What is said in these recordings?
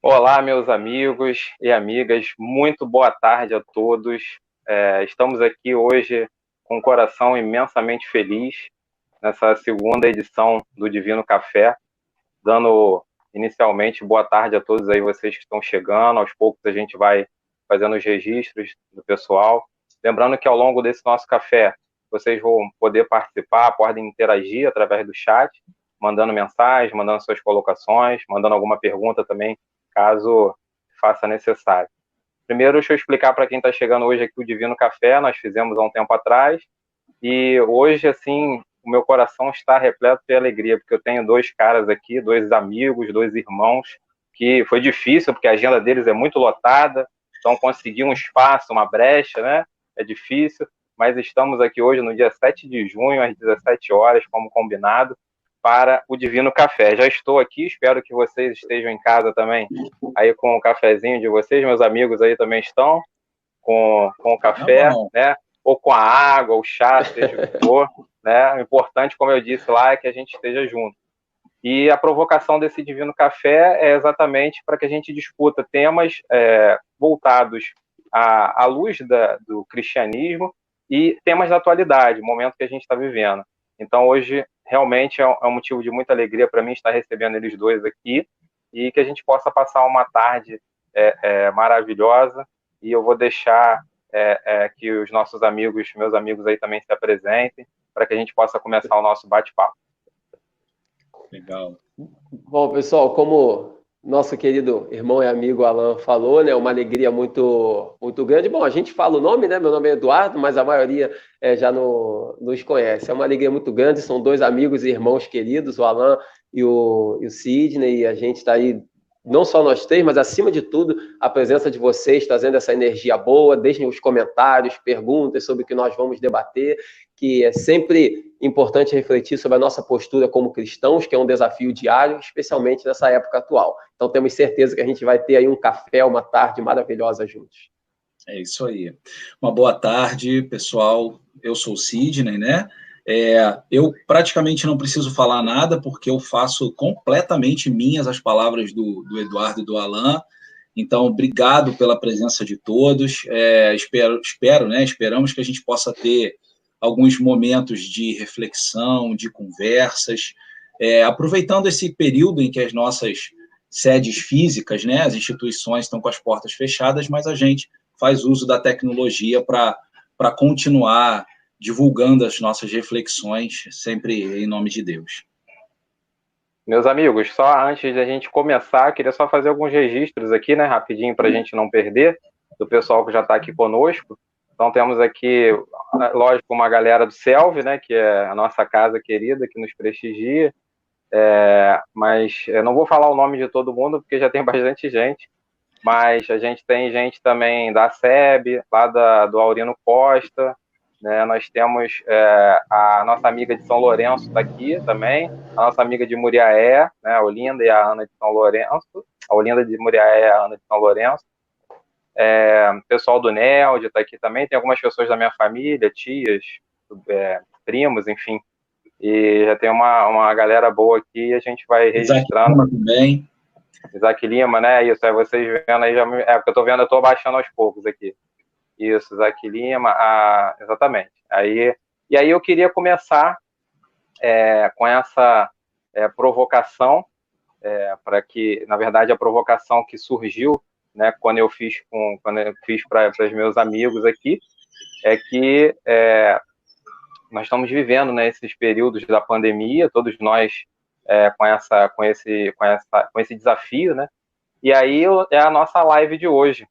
Olá, meus amigos e amigas, muito boa tarde a todos. Estamos aqui hoje com o coração imensamente feliz nessa segunda edição do Divino Café, dando inicialmente boa tarde a todos aí vocês que estão chegando. Aos poucos a gente vai fazendo os registros do pessoal. Lembrando que ao longo desse nosso café vocês vão poder participar, podem interagir através do chat, mandando mensagem, mandando suas colocações, mandando alguma pergunta também, caso faça necessário. Primeiro, deixa eu explicar para quem está chegando hoje aqui o Divino Café, nós fizemos há um tempo atrás, e hoje, assim, o meu coração está repleto de alegria, porque eu tenho dois caras aqui, dois amigos, dois irmãos, que foi difícil, porque a agenda deles é muito lotada, então conseguir um espaço, uma brecha, né, é difícil, mas estamos aqui hoje no dia 7 de junho, às 17 horas, como combinado, para o Divino Café. Já estou aqui, espero que vocês estejam em casa também, aí com o cafezinho de vocês, meus amigos aí também estão com o café, né? Ou com a água, o chá, seja o que for, né? O importante, como eu disse lá, é que a gente esteja junto. E a provocação desse Divino Café é exatamente para que a gente discuta temas voltados à luz do cristianismo e temas da atualidade, o momento que a gente está vivendo. Então, hoje, realmente é um motivo de muita alegria para mim estar recebendo eles dois aqui e que a gente possa passar uma tarde maravilhosa. E eu vou deixar que os nossos amigos, meus amigos aí também se apresentem, para que a gente possa começar o nosso bate-papo. Legal. Bom, pessoal, como nosso querido irmão e amigo Alan falou, né, uma alegria muito, muito grande. Bom, a gente fala o nome, né? Meu nome é Eduardo, mas a maioria já nos conhece. É uma alegria muito grande, são dois amigos e irmãos queridos, o Alan e o Sidney, e a gente está aí, não só nós três, mas acima de tudo, a presença de vocês, trazendo essa energia boa. Deixem os comentários, perguntas sobre o que nós vamos debater, que é sempre importante refletir sobre a nossa postura como cristãos, que é um desafio diário, especialmente nessa época atual. Então, temos certeza que a gente vai ter aí um café, uma tarde maravilhosa juntos. É isso aí. Uma boa tarde, pessoal. Eu sou o Sidney, né? Eu praticamente não preciso falar nada, porque eu faço completamente minhas as palavras do Eduardo e do Alan. Então, obrigado pela presença de todos. Esperamos que a gente possa ter alguns momentos de reflexão, de conversas, aproveitando esse período em que as nossas sedes físicas, né, as instituições estão com as portas fechadas, mas a gente faz uso da tecnologia para continuar divulgando as nossas reflexões, sempre em nome de Deus. Meus amigos, só antes de a gente começar, queria só fazer alguns registros aqui, né, rapidinho, para a gente não perder, do pessoal que já está aqui conosco. Então, temos aqui, lógico, uma galera do Selve, né, que é a nossa casa querida, que nos prestigia, mas eu não vou falar o nome de todo mundo, porque já tem bastante gente, mas a gente tem gente também da SEB, lá do Aurino Costa, né? Nós temos a nossa amiga de São Lourenço está aqui também, a nossa amiga de Muriaé, né? A Olinda e a Ana de São Lourenço, a Olinda de Muriaé e a Ana de São Lourenço. O pessoal do NELD está aqui também, tem algumas pessoas da minha família, tias, primos, enfim. E já tem uma galera boa aqui, a gente vai registrando. Isaac Lima também. Isaac Lima, né? Isso, vocês vendo aí, porque eu tô vendo, eu tô abaixando aos poucos aqui. Isso, Isaac Lima, exatamente. E aí eu queria começar com essa provocação, para que, na verdade, a provocação que surgiu, né, quando eu fiz para os meus amigos aqui, é que nós estamos vivendo, né, esses períodos da pandemia, todos nós com esse desafio, né? E aí é a nossa live de hoje.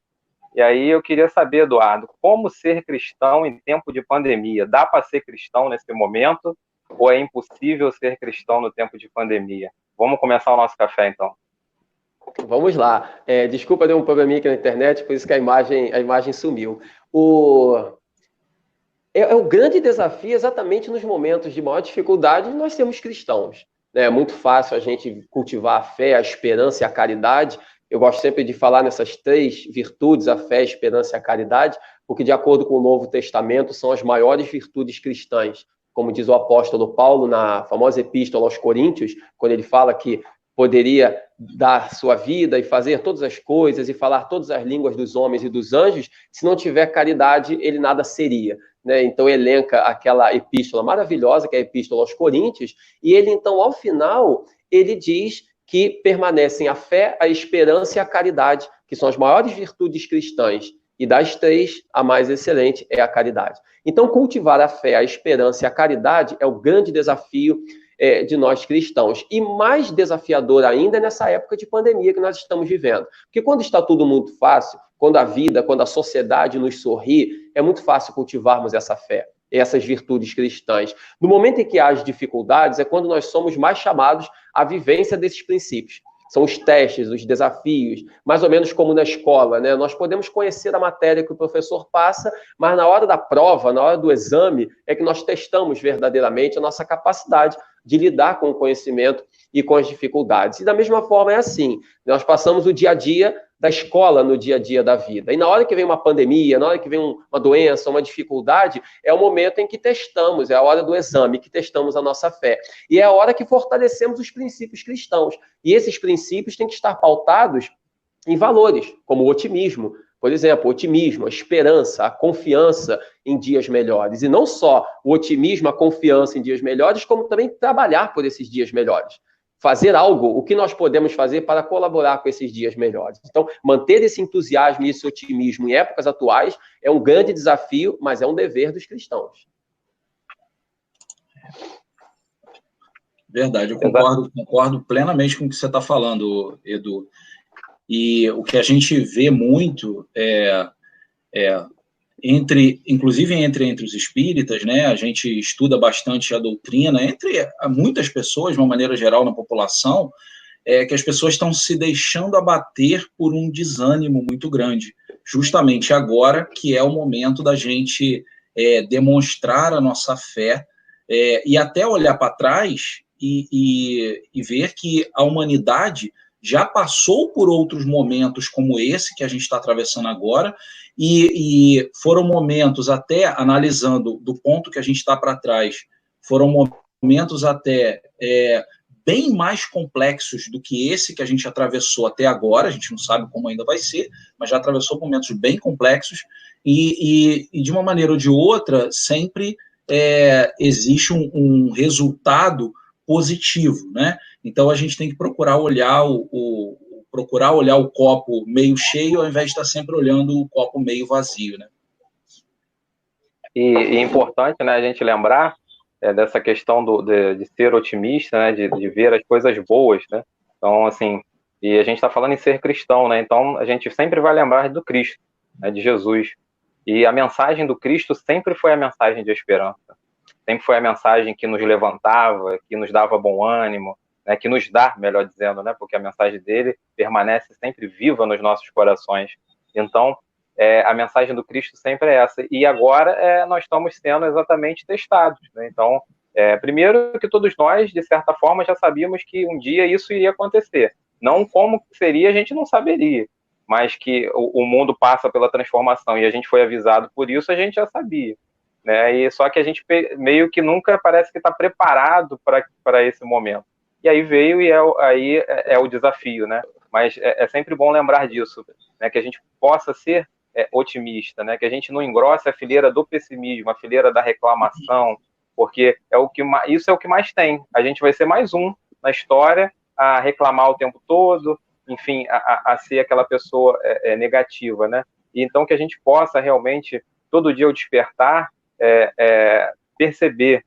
E aí eu queria saber, Eduardo, como ser cristão em tempo de pandemia? Dá para ser cristão nesse momento ou é impossível ser cristão no tempo de pandemia? Vamos começar o nosso café, então. Vamos lá. Desculpa, deu um probleminha aqui na internet, por isso que a imagem sumiu. É o grande desafio exatamente nos momentos de maior dificuldade nós sermos cristãos. É muito fácil a gente cultivar a fé, a esperança e a caridade. Eu gosto sempre de falar nessas três virtudes, a fé, a esperança e a caridade, porque de acordo com o Novo Testamento são as maiores virtudes cristãs. Como diz o apóstolo Paulo na famosa epístola aos Coríntios, quando ele fala que poderia dar sua vida e fazer todas as coisas e falar todas as línguas dos homens e dos anjos, se não tiver caridade, ele nada seria. Né? Então, elenca aquela epístola maravilhosa, que é a epístola aos Coríntios, e ele, então, ao final, ele diz que permanecem a fé, a esperança e a caridade, que são as maiores virtudes cristãs. E das três, a mais excelente é a caridade. Então, cultivar a fé, a esperança e a caridade é o grande desafio de nós cristãos. E mais desafiador ainda é nessa época de pandemia que nós estamos vivendo. Porque quando está tudo muito fácil, quando a vida, quando a sociedade nos sorri, é muito fácil cultivarmos essa fé, essas virtudes cristãs. No momento em que há as dificuldades, é quando nós somos mais chamados à vivência desses princípios. São os testes, os desafios, mais ou menos como na escola, né? Nós podemos conhecer a matéria que o professor passa, mas na hora da prova, na hora do exame, é que nós testamos verdadeiramente a nossa capacidade de lidar com o conhecimento e com as dificuldades. E da mesma forma é assim, nós passamos o dia a dia da escola no dia a dia da vida. E na hora que vem uma pandemia, na hora que vem uma doença, uma dificuldade, é o momento em que testamos, é a hora do exame, que testamos a nossa fé. E é a hora que fortalecemos os princípios cristãos. E esses princípios têm que estar pautados em valores, como o otimismo. Por exemplo, o otimismo, a esperança, a confiança em dias melhores. E não só o otimismo, a confiança em dias melhores, como também trabalhar por esses dias melhores. Fazer algo, o que nós podemos fazer para colaborar com esses dias melhores. Então, manter esse entusiasmo e esse otimismo em épocas atuais é um grande desafio, mas é um dever dos cristãos. Verdade, eu concordo plenamente com o que você está falando, Edu. E o que a gente vê muito inclusive entre os espíritas, né? A gente estuda bastante a doutrina, entre muitas pessoas, de uma maneira geral, na população, que as pessoas estão se deixando abater por um desânimo muito grande, justamente agora que é o momento da gente demonstrar a nossa fé e até olhar para trás e ver que a humanidade já passou por outros momentos como esse que a gente está atravessando agora, e foram momentos até, analisando do ponto que a gente está para trás, foram momentos até bem mais complexos do que esse que a gente atravessou até agora, a gente não sabe como ainda vai ser, mas já atravessou momentos bem complexos, e de uma maneira ou de outra, sempre existe um resultado positivo, né? Então a gente tem que procurar olhar o copo meio cheio, ao invés de estar sempre olhando o copo meio vazio, né? E é importante, né, a gente lembrar dessa questão de ser otimista, né, de ver as coisas boas, né? Então, assim, e a gente está falando em ser cristão, né? Então a gente sempre vai lembrar do Cristo, né, de Jesus. E a mensagem do Cristo sempre foi a mensagem de esperança. Sempre foi a mensagem que nos levantava, que nos dava bom ânimo, né, que nos dá, melhor dizendo, né, porque a mensagem dele permanece sempre viva nos nossos corações. Então, a mensagem do Cristo sempre é essa. E agora nós estamos sendo exatamente testados. Né? Então, primeiro que todos nós, de certa forma, já sabíamos que um dia isso iria acontecer. Não como seria, a gente não saberia. Mas que o mundo passa pela transformação e a gente foi avisado por isso, a gente já sabia. Né? E só que a gente meio que nunca parece que está preparado para esse momento. E aí veio e aí é o desafio, né? Mas é sempre bom lembrar disso, né? Que a gente possa ser otimista, né? Que a gente não engrosse a fileira do pessimismo, a fileira da reclamação, porque isso é o que mais tem. A gente vai ser mais um na história a reclamar o tempo todo, enfim, a ser aquela pessoa negativa, né? E então que a gente possa realmente, todo dia ao despertar, perceber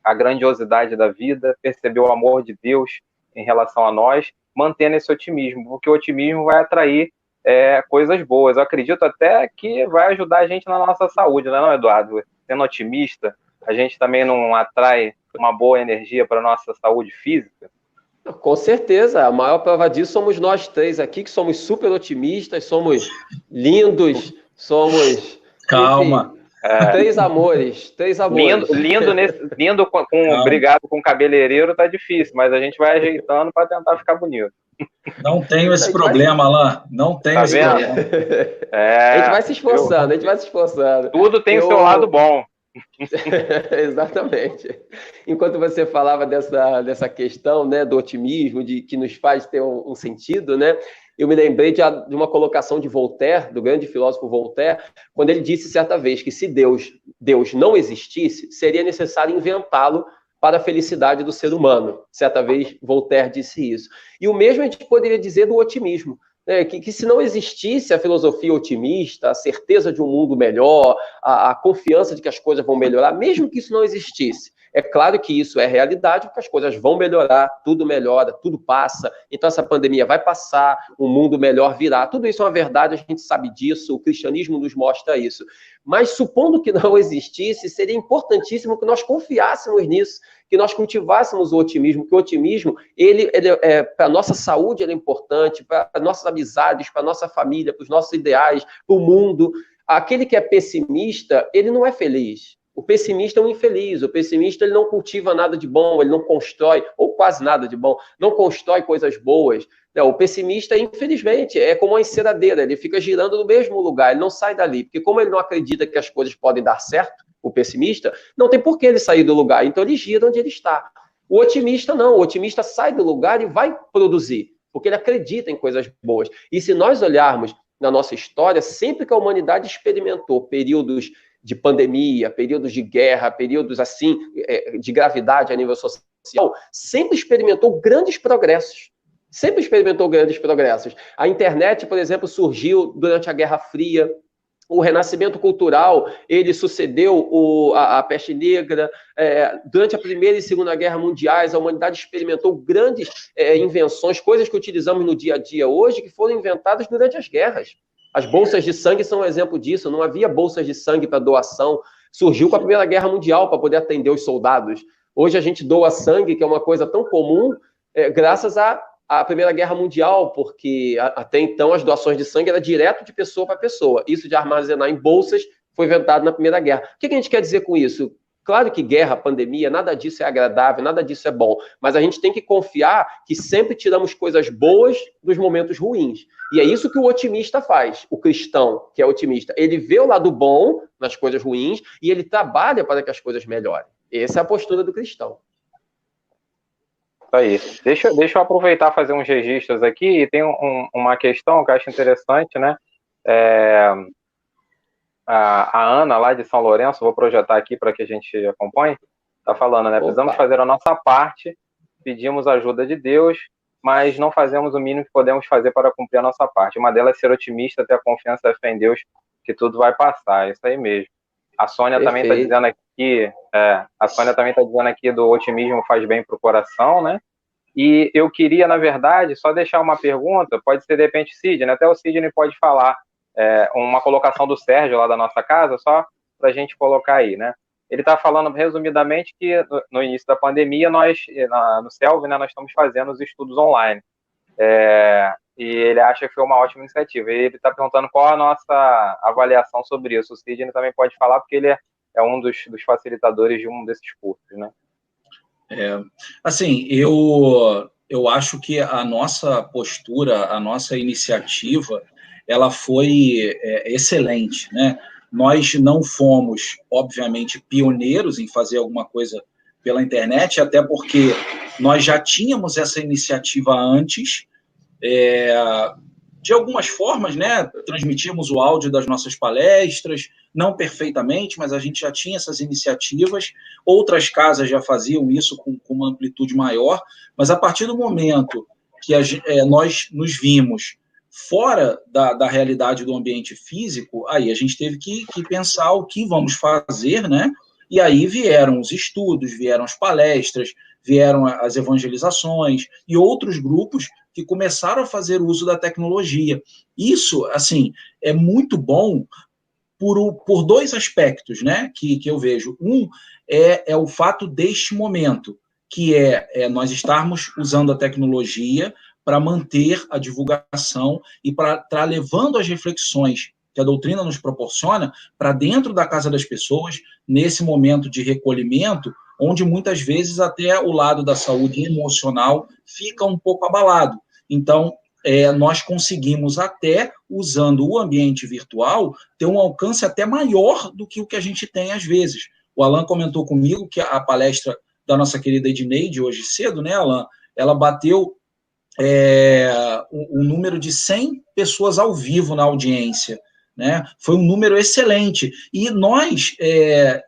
a grandiosidade da vida, perceber o amor de Deus em relação a nós, mantendo esse otimismo, porque o otimismo vai atrair coisas boas. Eu acredito até que vai ajudar a gente na nossa saúde, não é, Eduardo? Sendo otimista, a gente também não atrai uma boa energia para a nossa saúde física? Com certeza, a maior prova disso somos nós três aqui, que somos super otimistas, somos lindos, somos... Calma. Enfim, três amores. Lindo brigado com o cabeleireiro tá difícil, mas a gente vai ajeitando para tentar ficar bonito. Não tenho esse problema, Alain. Não tenho esse problema. A gente vai se esforçando, a gente vai se esforçando. Tudo tem o seu lado bom. Exatamente. Enquanto você falava dessa questão, né, do otimismo, que nos faz ter um sentido, né, eu me lembrei de uma colocação de Voltaire, do grande filósofo Voltaire, quando ele disse certa vez que se Deus não existisse, seria necessário inventá-lo para a felicidade do ser humano. Certa vez Voltaire disse isso. E o mesmo a gente poderia dizer do otimismo. Que se não existisse a filosofia otimista, a certeza de um mundo melhor, a confiança de que as coisas vão melhorar, mesmo que isso não existisse, é claro que isso é realidade, porque as coisas vão melhorar, tudo melhora, tudo passa, então essa pandemia vai passar, um mundo melhor virá, tudo isso é uma verdade, a gente sabe disso, o cristianismo nos mostra isso. Mas supondo que não existisse, seria importantíssimo que nós confiássemos nisso, que nós cultivássemos o otimismo, que o otimismo, ele para a nossa saúde ele é importante, para nossas amizades, para a nossa família, para os nossos ideais, para o mundo. Aquele que é pessimista, ele não é feliz. O pessimista é um infeliz, o pessimista ele não cultiva nada de bom, ele não constrói, ou quase nada de bom, não constrói coisas boas. O pessimista, infelizmente, é como uma enceradeira, ele fica girando no mesmo lugar, ele não sai dali, porque como ele não acredita que as coisas podem dar certo, o pessimista, não tem por que ele sair do lugar, então ele gira onde ele está. O otimista não, o otimista sai do lugar e vai produzir, porque ele acredita em coisas boas. E se nós olharmos na nossa história, sempre que a humanidade experimentou períodos de pandemia, períodos de guerra, períodos assim de gravidade a nível social, sempre experimentou grandes progressos. Sempre experimentou grandes progressos. A internet, por exemplo, surgiu durante a Guerra Fria. O renascimento cultural, ele sucedeu a peste negra. Durante a Primeira e Segunda Guerra Mundiais, a humanidade experimentou grandes invenções, coisas que utilizamos no dia a dia hoje, que foram inventadas durante as guerras. As bolsas de sangue são um exemplo disso. Não havia bolsas de sangue para doação. Surgiu com a Primeira Guerra Mundial para poder atender os soldados. Hoje a gente doa sangue, que é uma coisa tão comum, graças à Primeira Guerra Mundial, porque até então as doações de sangue era direto de pessoa para pessoa. Isso de armazenar em bolsas foi inventado na Primeira Guerra. O que a gente quer dizer com isso? Claro que guerra, pandemia, nada disso é agradável, nada disso é bom, mas a gente tem que confiar que sempre tiramos coisas boas dos momentos ruins. E é isso que o otimista faz, o cristão, que é otimista. Ele vê o lado bom nas coisas ruins e ele trabalha para que as coisas melhorem. Essa é a postura do cristão. Aí. Deixa eu aproveitar e fazer uns registros aqui, e tem uma questão que eu acho interessante, né? A Ana, lá de São Lourenço, vou projetar aqui para que a gente acompanhe, está falando, né? Precisamos fazer a nossa parte, pedimos a ajuda de Deus, mas não fazemos o mínimo que podemos fazer para cumprir a nossa parte. Uma delas é ser otimista, ter a confiança e fé em Deus, que tudo vai passar, é isso aí mesmo. A Sônia também está dizendo aqui, do otimismo faz bem para o coração, né? E eu queria, na verdade, só deixar uma pergunta, pode ser de repente Sidney, até o Sidney pode falar, uma colocação do Sérgio lá da nossa casa, só para a gente colocar aí, né? Ele está falando resumidamente que no início da pandemia, nós, no CELV, né, nós estamos fazendo os estudos online. E ele acha que foi uma ótima iniciativa. E ele está perguntando qual a nossa avaliação sobre isso. O Sidney também pode falar, porque ele é um dos facilitadores de um desses cursos, né? Assim, eu acho que a nossa postura, a nossa iniciativa, ela foi excelente, né? Nós não fomos, obviamente, pioneiros em fazer alguma coisa pela internet, até porque nós já tínhamos essa iniciativa antes, de algumas formas, né? Transmitimos o áudio das nossas palestras, não perfeitamente, mas a gente já tinha essas iniciativas. Outras casas já faziam isso com uma amplitude maior, mas a partir do momento que nós nos vimos fora da realidade do ambiente físico, aí a gente teve que pensar o que vamos fazer, né? E aí vieram os estudos, vieram as palestras, vieram as evangelizações e outros grupos que começaram a fazer uso da tecnologia. Isso, assim, é muito bom por dois aspectos, né, que eu vejo. Um é o fato deste momento, que nós estarmos usando a tecnologia para manter a divulgação e para estar levando as reflexões que a doutrina nos proporciona para dentro da casa das pessoas, nesse momento de recolhimento, onde muitas vezes até o lado da saúde emocional fica um pouco abalado. Então, nós conseguimos até, usando o ambiente virtual, ter um alcance até maior do que o que a gente tem às vezes, O Alan comentou comigo que a palestra da nossa querida Edneide, hoje cedo, né, Alan, ela bateu um número de 100 pessoas ao vivo na audiência, né? Foi um número excelente. E nós,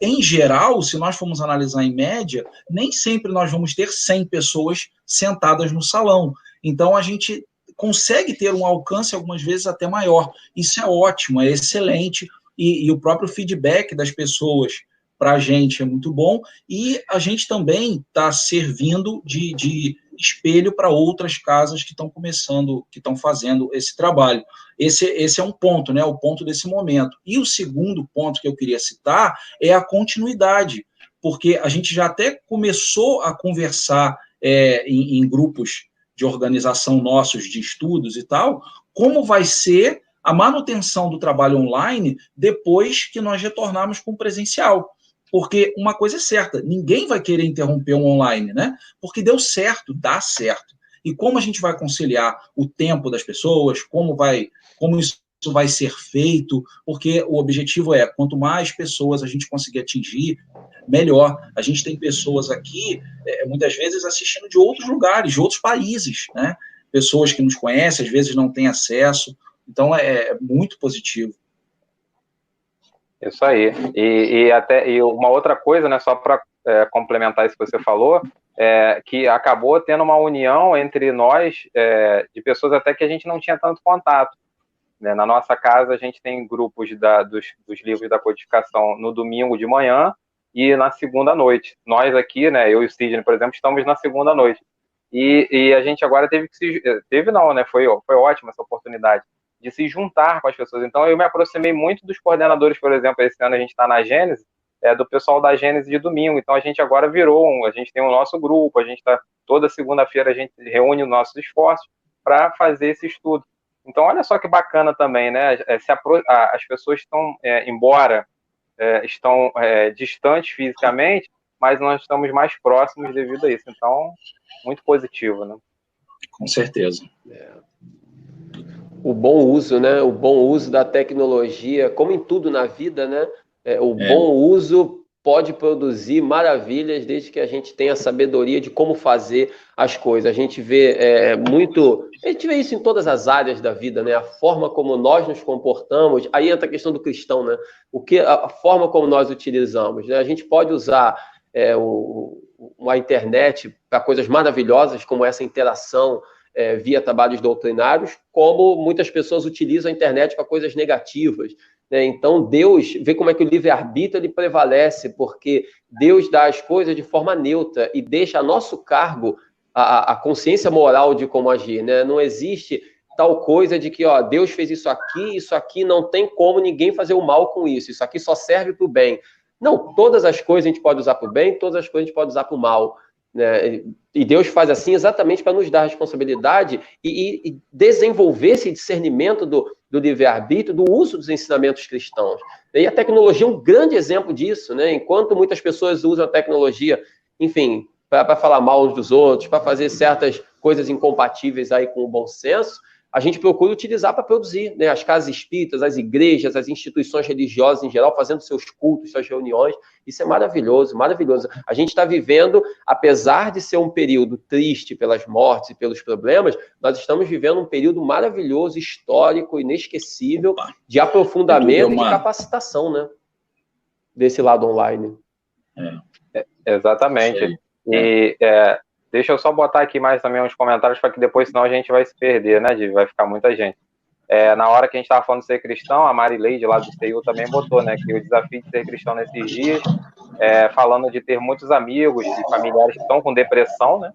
em geral, se nós formos analisar em média, nem sempre nós vamos ter 100 pessoas sentadas no salão. Então, a gente consegue ter um alcance, algumas vezes, até maior. Isso é ótimo, é excelente, e o próprio feedback das pessoas para a gente é muito bom, e a gente também está servindo de espelho para outras casas que estão começando, que estão fazendo esse trabalho. Esse é um ponto, né, o ponto desse momento. E o segundo ponto que eu queria citar é a continuidade, porque a gente já até começou a conversar em grupos de organização nossos, de estudos e tal, como vai ser a manutenção do trabalho online depois que nós retornarmos com o presencial. Porque uma coisa é certa, ninguém vai querer interromper um online, né? Porque deu certo, dá certo. E como a gente vai conciliar o tempo das pessoas, como isso vai ser feito, porque o objetivo é, quanto mais pessoas a gente conseguir atingir, melhor. A gente tem pessoas aqui, muitas vezes, assistindo de outros lugares, de outros países, né? Pessoas que nos conhecem, às vezes não têm acesso. Então, é muito positivo. Isso aí. E uma outra coisa, né, só para complementar isso que você falou, que acabou tendo uma união entre nós, de pessoas até que a gente não tinha tanto contato. Né? Na nossa casa, a gente tem grupos dos livros da codificação no domingo de manhã e na segunda noite. Nós aqui, né, eu e o Sidney, por exemplo, estamos na segunda noite. E a gente agora foi ótima essa oportunidade de se juntar com as pessoas. Então, eu me aproximei muito dos coordenadores, por exemplo, esse ano a gente está na Gênese, do pessoal da Gênese de domingo. Então, a gente agora a gente tem o nosso grupo, a gente está, toda segunda-feira a gente reúne os nossos esforços para fazer esse estudo. Então, olha só que bacana também, né? As pessoas estão, embora estão distantes fisicamente, mas nós estamos mais próximos devido a isso. Então, muito positivo, né? Com certeza. O bom uso, né? O bom uso da tecnologia, como em tudo na vida, né? Bom uso pode produzir maravilhas desde que a gente tenha sabedoria de como fazer as coisas. A gente vê isso em todas as áreas da vida, né? A forma como nós nos comportamos, aí entra a questão do cristão, né? A forma como nós utilizamos, né? A gente pode usar uma internet para coisas maravilhosas, como essa interação via trabalhos doutrinários, como muitas pessoas utilizam a internet para coisas negativas. Né? Então, Deus vê como é que o livre-arbítrio ele prevalece, porque Deus dá as coisas de forma neutra e deixa a nosso cargo a consciência moral de como agir. Né? Não existe tal coisa de que Deus fez isso aqui não tem como ninguém fazer o mal com isso aqui só serve para o bem. Não, todas as coisas a gente pode usar para o bem, todas as coisas a gente pode usar para o mal. Né? E Deus faz assim exatamente para nos dar responsabilidade e desenvolver esse discernimento do livre-arbítrio, do uso dos ensinamentos cristãos. E a tecnologia é um grande exemplo disso, né? Enquanto muitas pessoas usam a tecnologia, enfim, para falar mal uns dos outros, para fazer certas coisas incompatíveis aí com o bom senso, a gente procura utilizar para produzir, né? As casas espíritas, as igrejas, as instituições religiosas em geral, fazendo seus cultos, suas reuniões. Isso é maravilhoso, maravilhoso. A gente está vivendo, apesar de ser um período triste pelas mortes e pelos problemas, nós estamos vivendo um período maravilhoso, histórico, inesquecível, de aprofundamento e de capacitação, né? Desse lado online. Exatamente. E deixa eu só botar aqui mais também uns comentários, para que depois, senão a gente vai se perder, né, vai ficar muita gente. Na hora que a gente estava falando de ser cristão, a Marileide, lá do CEU, também botou, né, que o desafio de ser cristão nesses dias, falando de ter muitos amigos e familiares que estão com depressão, né,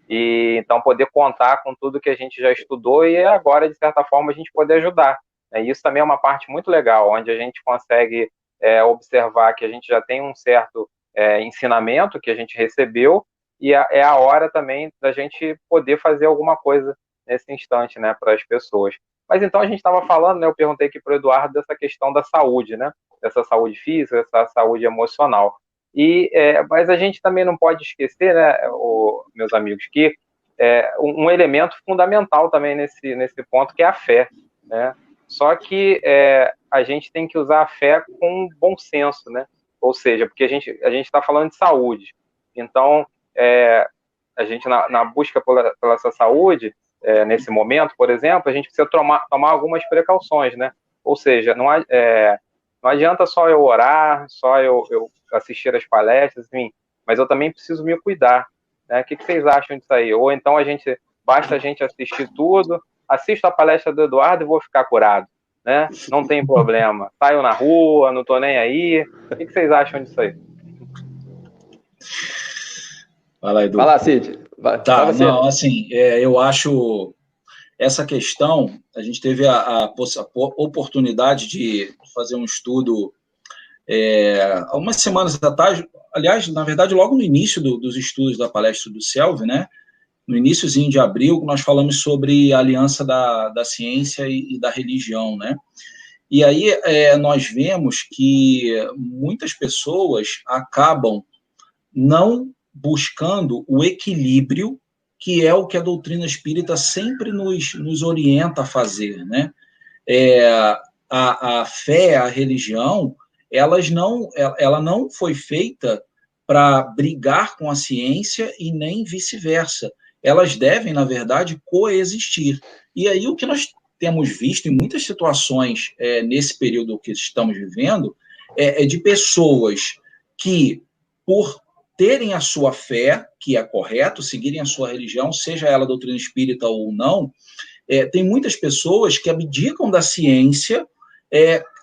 e então poder contar com tudo que a gente já estudou e agora, de certa forma, a gente poder ajudar. E isso também é uma parte muito legal, onde a gente consegue observar que a gente já tem um certo ensinamento que a gente recebeu, e é a hora também da gente poder fazer alguma coisa nesse instante, né, para as pessoas. Mas então a gente estava falando, né, eu perguntei aqui para o Eduardo dessa questão da saúde, né, dessa saúde física, dessa saúde emocional. Mas a gente também não pode esquecer, né, meus amigos, que um elemento fundamental também nesse ponto, que é a fé, né? Só que a gente tem que usar a fé com bom senso, né? ou seja, porque a gente está falando de saúde. Então, a gente, na busca pela essa saúde, nesse momento, por exemplo, a gente precisa tomar algumas precauções, né? Ou seja, não adianta só eu orar, só eu assistir as palestras, enfim, mas eu também preciso me cuidar, né? O que vocês acham disso aí? Ou então basta a gente assistir tudo, assisto a palestra do Eduardo e vou ficar curado, né? Não tem problema. Saio na rua, não tô nem aí. O que vocês acham disso aí? Vai lá, Edu. Vai lá, Cid. Tá, não, assim, eu acho essa questão, a gente teve a oportunidade de fazer um estudo algumas semanas atrás, aliás, na verdade, logo no início dos estudos da palestra do Selvi, né? No iníciozinho de abril, nós falamos sobre a aliança da ciência e da religião, né? E aí nós vemos que muitas pessoas acabam não buscando o equilíbrio, que é o que a doutrina espírita sempre nos orienta a fazer, né? A fé, a religião, ela não foi feita para brigar com a ciência e nem vice-versa. Elas devem, na verdade, coexistir. E aí o que nós temos visto em muitas situações nesse período que estamos vivendo é de pessoas que, por terem a sua fé, que é correto, seguirem a sua religião, seja ela doutrina espírita ou não, tem muitas pessoas que abdicam da ciência,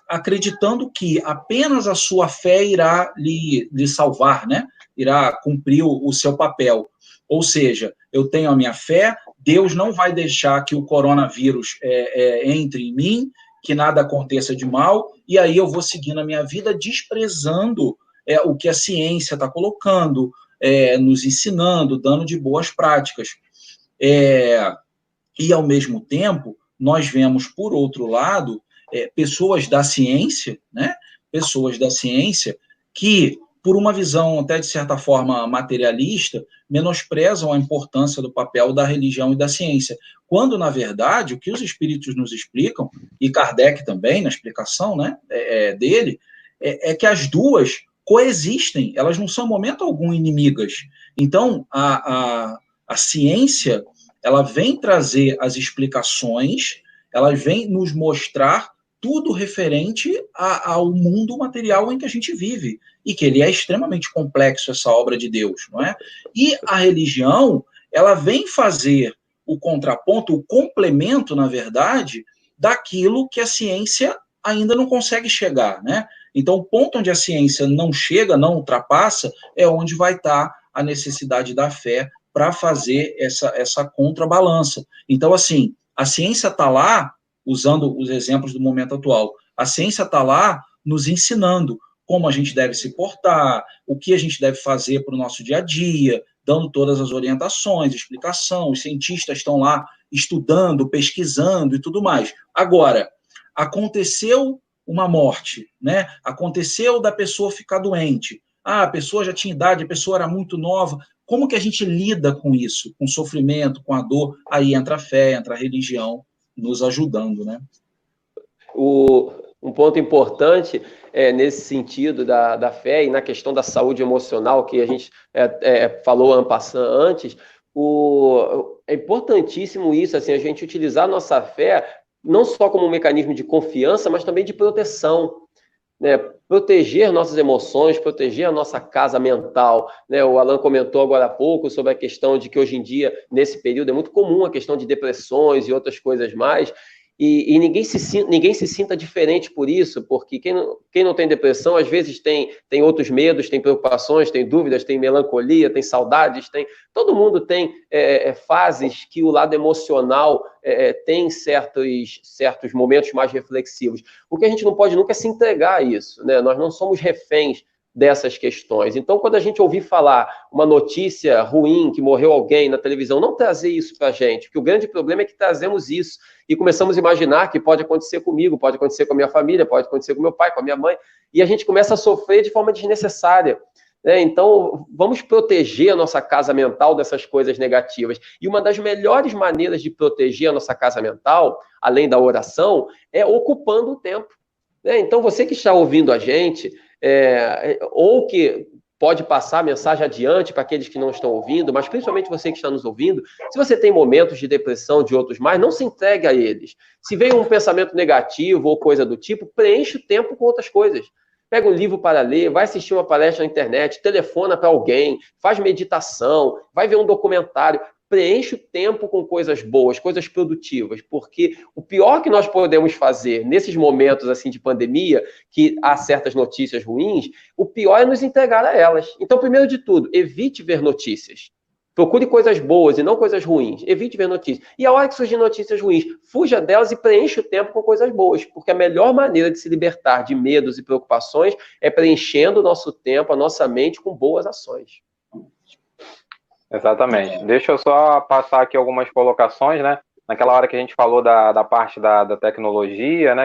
acreditando que apenas a sua fé irá lhe salvar, né? Irá cumprir o seu papel. Ou seja, eu tenho a minha fé, Deus não vai deixar que o coronavírus entre em mim, que nada aconteça de mal, e aí eu vou seguindo a minha vida desprezando o que a ciência está colocando, nos ensinando, dando de boas práticas. E, ao mesmo tempo, nós vemos, por outro lado, pessoas da ciência, né? Pessoas da ciência que, por uma visão até de certa forma materialista, menosprezam a importância do papel da religião e da ciência, quando, na verdade, o que os espíritos nos explicam, e Kardec também, na explicação, né, dele, é que as duas coexistem, elas não são, em momento algum, inimigas. Então, a ciência, ela vem trazer as explicações, ela vem nos mostrar tudo referente ao mundo material em que a gente vive, e que ele é extremamente complexo, essa obra de Deus, não é? E a religião, ela vem fazer o contraponto, o complemento, na verdade, daquilo que a ciência ainda não consegue chegar, né? Então, o ponto onde a ciência não chega, não ultrapassa, é onde vai estar a necessidade da fé para fazer essa contrabalança. Então, assim, a ciência está lá, usando os exemplos do momento atual, a ciência está lá nos ensinando como a gente deve se portar, o que a gente deve fazer para o nosso dia a dia, dando todas as orientações, explicação, os cientistas estão lá estudando, pesquisando e tudo mais. Agora, aconteceu uma morte, né? Aconteceu da pessoa ficar doente, a pessoa já tinha idade, a pessoa era muito nova, como que a gente lida com isso, com o sofrimento, com a dor? Aí entra a fé, entra a religião, nos ajudando, né? Um ponto importante nesse sentido da fé e na questão da saúde emocional, que a gente falou en passant antes, é importantíssimo isso, assim, a gente utilizar a nossa fé não só como um mecanismo de confiança, mas também de proteção, né? Proteger nossas emoções, proteger a nossa casa mental, né? O Alan comentou agora há pouco sobre a questão de que hoje em dia, nesse período, é muito comum a questão de depressões e outras coisas mais, e ninguém se sinta diferente por isso, porque quem não tem depressão, às vezes tem outros medos, tem preocupações, tem dúvidas, tem melancolia, tem saudades, todo mundo tem fases que o lado emocional tem certos momentos mais reflexivos. O que a gente não pode nunca é se entregar a isso, né? Nós não somos reféns dessas questões. Então, quando a gente ouvir falar uma notícia ruim, que morreu alguém na televisão, não trazer isso para a gente, porque o grande problema é que trazemos isso e começamos a imaginar que pode acontecer comigo, pode acontecer com a minha família, pode acontecer com meu pai, com a minha mãe, e a gente começa a sofrer de forma desnecessária. Então, vamos proteger a nossa casa mental dessas coisas negativas. E uma das melhores maneiras de proteger a nossa casa mental, além da oração, é ocupando o tempo. Então, você que está ouvindo a gente, ou que pode passar a mensagem adiante para aqueles que não estão ouvindo, mas principalmente você que está nos ouvindo, se você tem momentos de depressão, de outros mais, não se entregue a eles. Se vem um pensamento negativo ou coisa do tipo, preenche o tempo com outras coisas. Pega um livro para ler, vai assistir uma palestra na internet, telefona para alguém, faz meditação, vai ver um documentário. Preenche o tempo com coisas boas, coisas produtivas, porque o pior que nós podemos fazer nesses momentos assim de pandemia, que há certas notícias ruins, o pior é nos entregar a elas. Então, primeiro de tudo, evite ver notícias. Procure coisas boas e não coisas ruins. Evite ver notícias. E a hora que surgir notícias ruins, fuja delas e preencha o tempo com coisas boas, porque a melhor maneira de se libertar de medos e preocupações é preenchendo o nosso tempo, a nossa mente com boas ações. Exatamente. Deixa eu só passar aqui algumas colocações, né? Naquela hora que a gente falou da parte da tecnologia, né?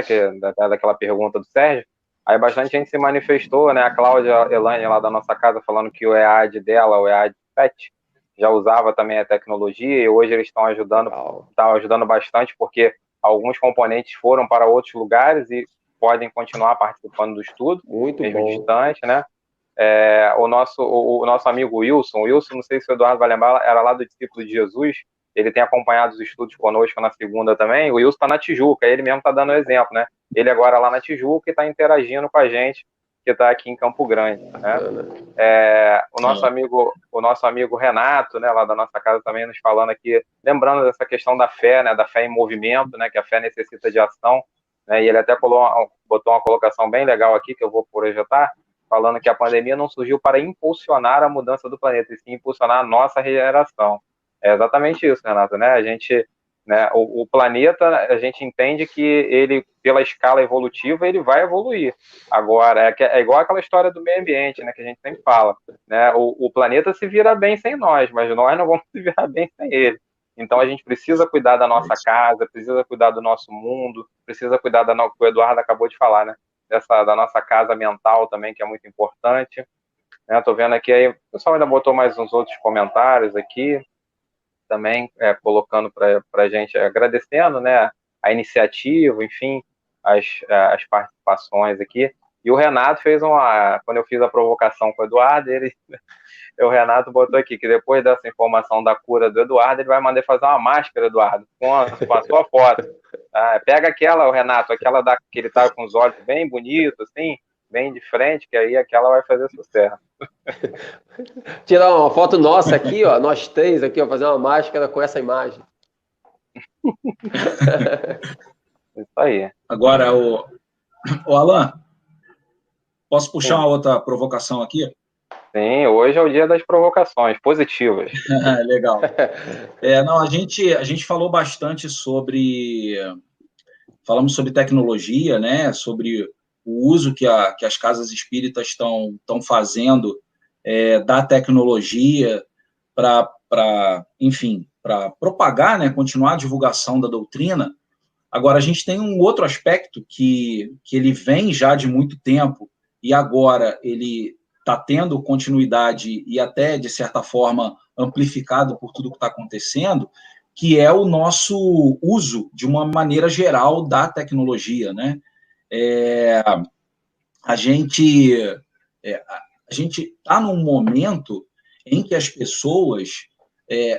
Daquela pergunta do Sérgio, aí bastante gente se manifestou, né? A Cláudia Elaine, lá da nossa casa, falando que o EAD dela, o EAD PET, já usava também a tecnologia, e hoje eles estão ajudando bastante, porque alguns componentes foram para outros lugares e podem continuar participando do estudo, muito mesmo bom. distante, né? O nosso amigo Wilson, não sei se o Eduardo vai lembrar, era lá do Discípulo de Jesus, ele tem acompanhado os estudos conosco na segunda também. O Wilson está na Tijuca, ele mesmo está dando exemplo, né? Ele agora lá na Tijuca e está interagindo com a gente, que está aqui em Campo Grande, né? O nosso amigo Renato, né, lá da nossa casa também, nos falando aqui, lembrando dessa questão da fé, né, da fé em movimento, né, que a fé necessita de ação, né, e ele até botou uma colocação bem legal aqui, que eu vou projetar, falando que a pandemia não surgiu para impulsionar a mudança do planeta, e sim impulsionar a nossa regeneração. É exatamente isso, Renato, né? A gente, né, o planeta, a gente entende que ele, pela escala evolutiva, ele vai evoluir. Agora, é igual aquela história do meio ambiente, né, que a gente sempre fala, né? O planeta se vira bem sem nós, mas nós não vamos se virar bem sem ele. Então, a gente precisa cuidar da nossa casa, precisa cuidar do nosso mundo, precisa cuidar que o Eduardo acabou de falar, né? Da nossa casa mental também, que é muito importante. Estou vendo aqui, aí, o pessoal ainda botou mais uns outros comentários aqui, também colocando para a gente, agradecendo, né, a iniciativa, enfim, as participações aqui. E o Renato fez quando eu fiz a provocação com o Eduardo, o Renato botou aqui que depois dessa informação da cura do Eduardo, ele vai mandar fazer uma máscara, Eduardo, com a sua foto. Pega aquela, o Renato, aquela que ele tá com os olhos bem bonitos, assim, bem de frente, que aí aquela vai fazer sucesso. Tirar uma foto nossa aqui, ó, nós três aqui, ó, fazer uma máscara com essa imagem. Isso aí. Agora, o Alan, posso puxar uma outra provocação aqui? Sim, hoje é o dia das provocações positivas. Legal. Não, a gente falou bastante falamos sobre tecnologia, né? Sobre o uso que as casas espíritas estão fazendo da tecnologia enfim, para propagar, né? Continuar a divulgação da doutrina. Agora, a gente tem um outro aspecto que ele vem já de muito tempo e agora ele está tendo continuidade e até, de certa forma, amplificado por tudo que está acontecendo, que é o nosso uso, de uma maneira geral, da tecnologia, né? A gente está num momento em que as pessoas,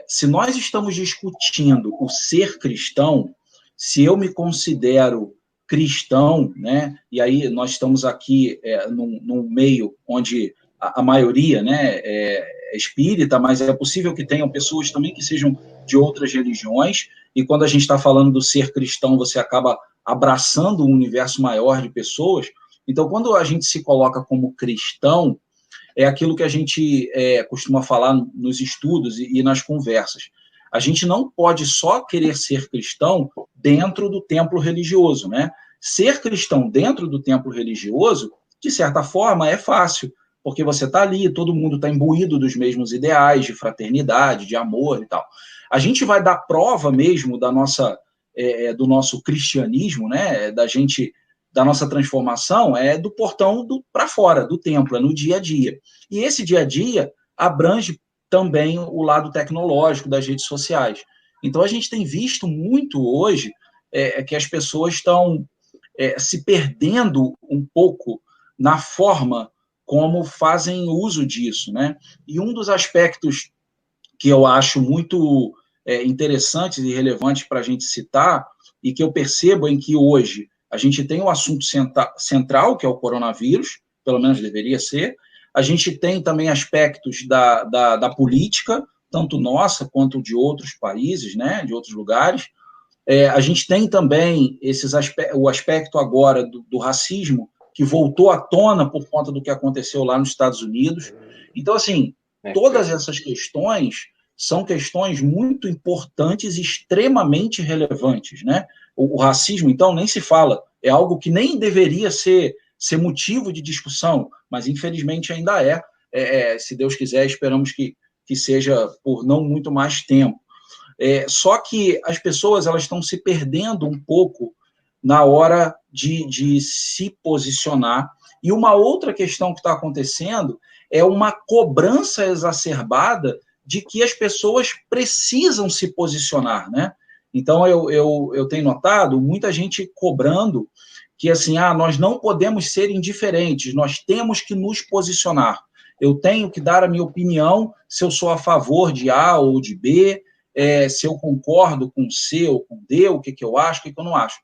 se nós estamos discutindo o ser cristão, se eu me considero cristão, né? E aí nós estamos aqui num meio onde a maioria, né, é espírita, mas é possível que tenham pessoas também que sejam de outras religiões, e quando a gente está falando do ser cristão, você acaba abraçando um universo maior de pessoas. Então, quando a gente se coloca como cristão, é aquilo que a gente costuma falar nos estudos e nas conversas. A gente não pode só querer ser cristão dentro do templo religioso, né? Ser cristão dentro do templo religioso, de certa forma, é fácil, porque você está ali, todo mundo está imbuído dos mesmos ideais de fraternidade, de amor e tal. A gente vai dar prova mesmo do nosso cristianismo, né? Da nossa transformação, do portão para fora, do templo, no dia a dia. E esse dia a dia abrange também o lado tecnológico das redes sociais. Então, a gente tem visto muito hoje que as pessoas estão se perdendo um pouco na forma como fazem uso disso, né? E um dos aspectos que eu acho muito interessantes e relevantes para a gente citar, e que eu percebo em que hoje a gente tem um assunto central, que é o coronavírus, pelo menos deveria ser, a gente tem também aspectos da política, tanto nossa quanto de outros países, né, de outros lugares. A gente tem também o aspecto agora do racismo, que voltou à tona por conta do que aconteceu lá nos Estados Unidos. Então, assim, todas essas questões são questões muito importantes e extremamente relevantes, né? O racismo, então, nem se fala, é algo que nem deveria ser motivo de discussão, mas infelizmente ainda é. Se Deus quiser, esperamos que seja por não muito mais tempo. Só que as pessoas elas estão se perdendo um pouco na hora de se posicionar. E uma outra questão que está acontecendo é uma cobrança exacerbada de que as pessoas precisam se posicionar, né? Então, eu tenho notado muita gente cobrando que, assim, nós não podemos ser indiferentes, nós temos que nos posicionar. Eu tenho que dar a minha opinião se eu sou a favor de A ou de B, se eu concordo com C ou com D, o que eu acho, o que eu não acho.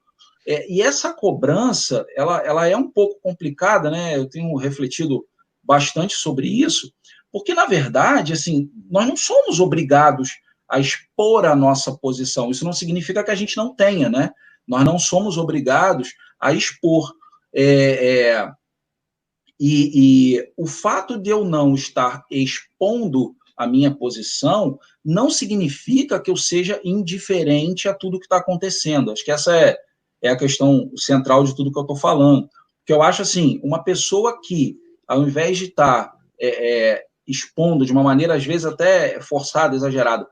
E essa cobrança, ela é um pouco complicada, né? Eu tenho refletido bastante sobre isso, porque, na verdade, assim, nós não somos obrigados a expor a nossa posição. Isso não significa que a gente não tenha, né? Nós não somos obrigados a expor. E o fato de eu não estar expondo a minha posição não significa que eu seja indiferente a tudo que está acontecendo. Acho que essa é a questão central de tudo que eu estou falando. Porque eu acho assim, uma pessoa que, ao invés de estar expondo de uma maneira, às vezes até forçada, exagerada,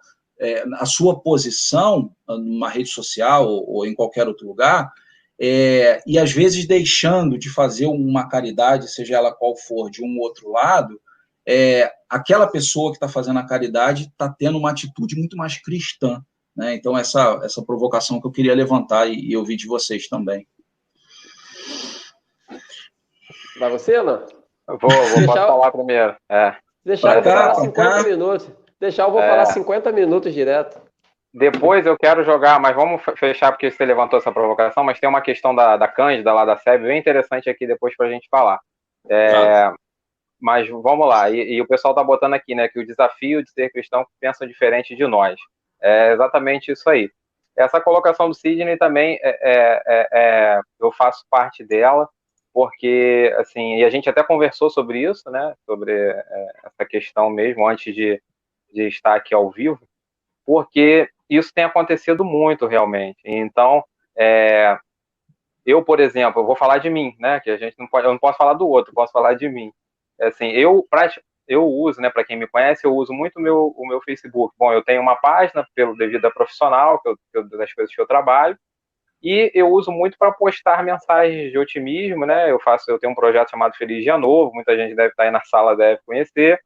a sua posição numa rede social ou em qualquer outro lugar, e às vezes deixando de fazer uma caridade, seja ela qual for, de um outro lado, aquela pessoa que está fazendo a caridade está tendo uma atitude muito mais cristã, né? Então, essa provocação que eu queria levantar e ouvir de vocês também. Vai você, Alan? Posso falar primeiro. Deixar eu vou falar 50 minutos. Eu vou falar 50 minutos direto. Depois eu quero jogar, mas vamos fechar porque você levantou essa provocação, mas tem uma questão da Cândida, lá da SEB, bem interessante aqui depois para a gente falar. Mas vamos lá, e o pessoal está botando aqui, né, que o desafio de ser cristão que pensa diferente de nós. É exatamente isso aí. Essa colocação do Sidney também, eu faço parte dela, porque, assim, e a gente até conversou sobre isso, né, sobre essa questão mesmo, antes de estar aqui ao vivo, porque isso tem acontecido muito, realmente. Então, eu, por exemplo, eu vou falar de mim, né, que a gente não pode, eu não posso falar do outro, posso falar de mim. Assim, eu uso, né, para quem me conhece, eu uso muito o meu Facebook. Bom, eu tenho uma página devido a profissional, das coisas que eu trabalho, e eu uso muito para postar mensagens de otimismo, né? Eu tenho um projeto chamado Feliz Dia Novo, muita gente deve estar aí na sala, deve conhecer.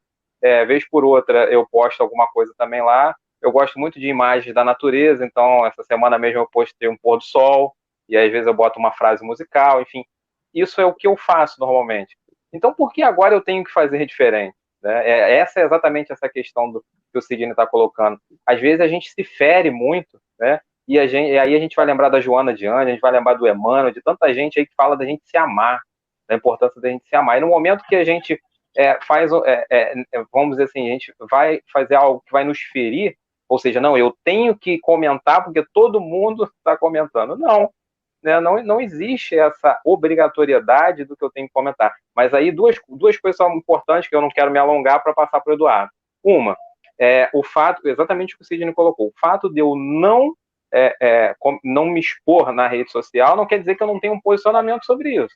Vez por outra, eu posto alguma coisa também lá. Eu gosto muito de imagens da natureza, então essa semana mesmo eu postei um pôr do sol, e às vezes eu boto uma frase musical, enfim. Isso é o que eu faço normalmente. Então, por que agora eu tenho que fazer diferente? Né? Essa é exatamente essa questão que o Sidney está colocando. Às vezes a gente se fere muito, né? E aí a gente vai lembrar da Joana de Anjos, a gente vai lembrar do Emmanuel, de tanta gente aí que fala da gente se amar, da importância da gente se amar. E no momento que a gente vamos dizer assim, a gente vai fazer algo que vai nos ferir, ou seja, não, eu tenho que comentar porque todo mundo está comentando. Não, né? Não existe essa obrigatoriedade do que eu tenho que comentar. Mas aí duas coisas são importantes que eu não quero me alongar para passar para o Eduardo. Uma, o fato, exatamente o que o Sidney colocou, o fato de eu não me expor na rede social não quer dizer que eu não tenho um posicionamento sobre isso,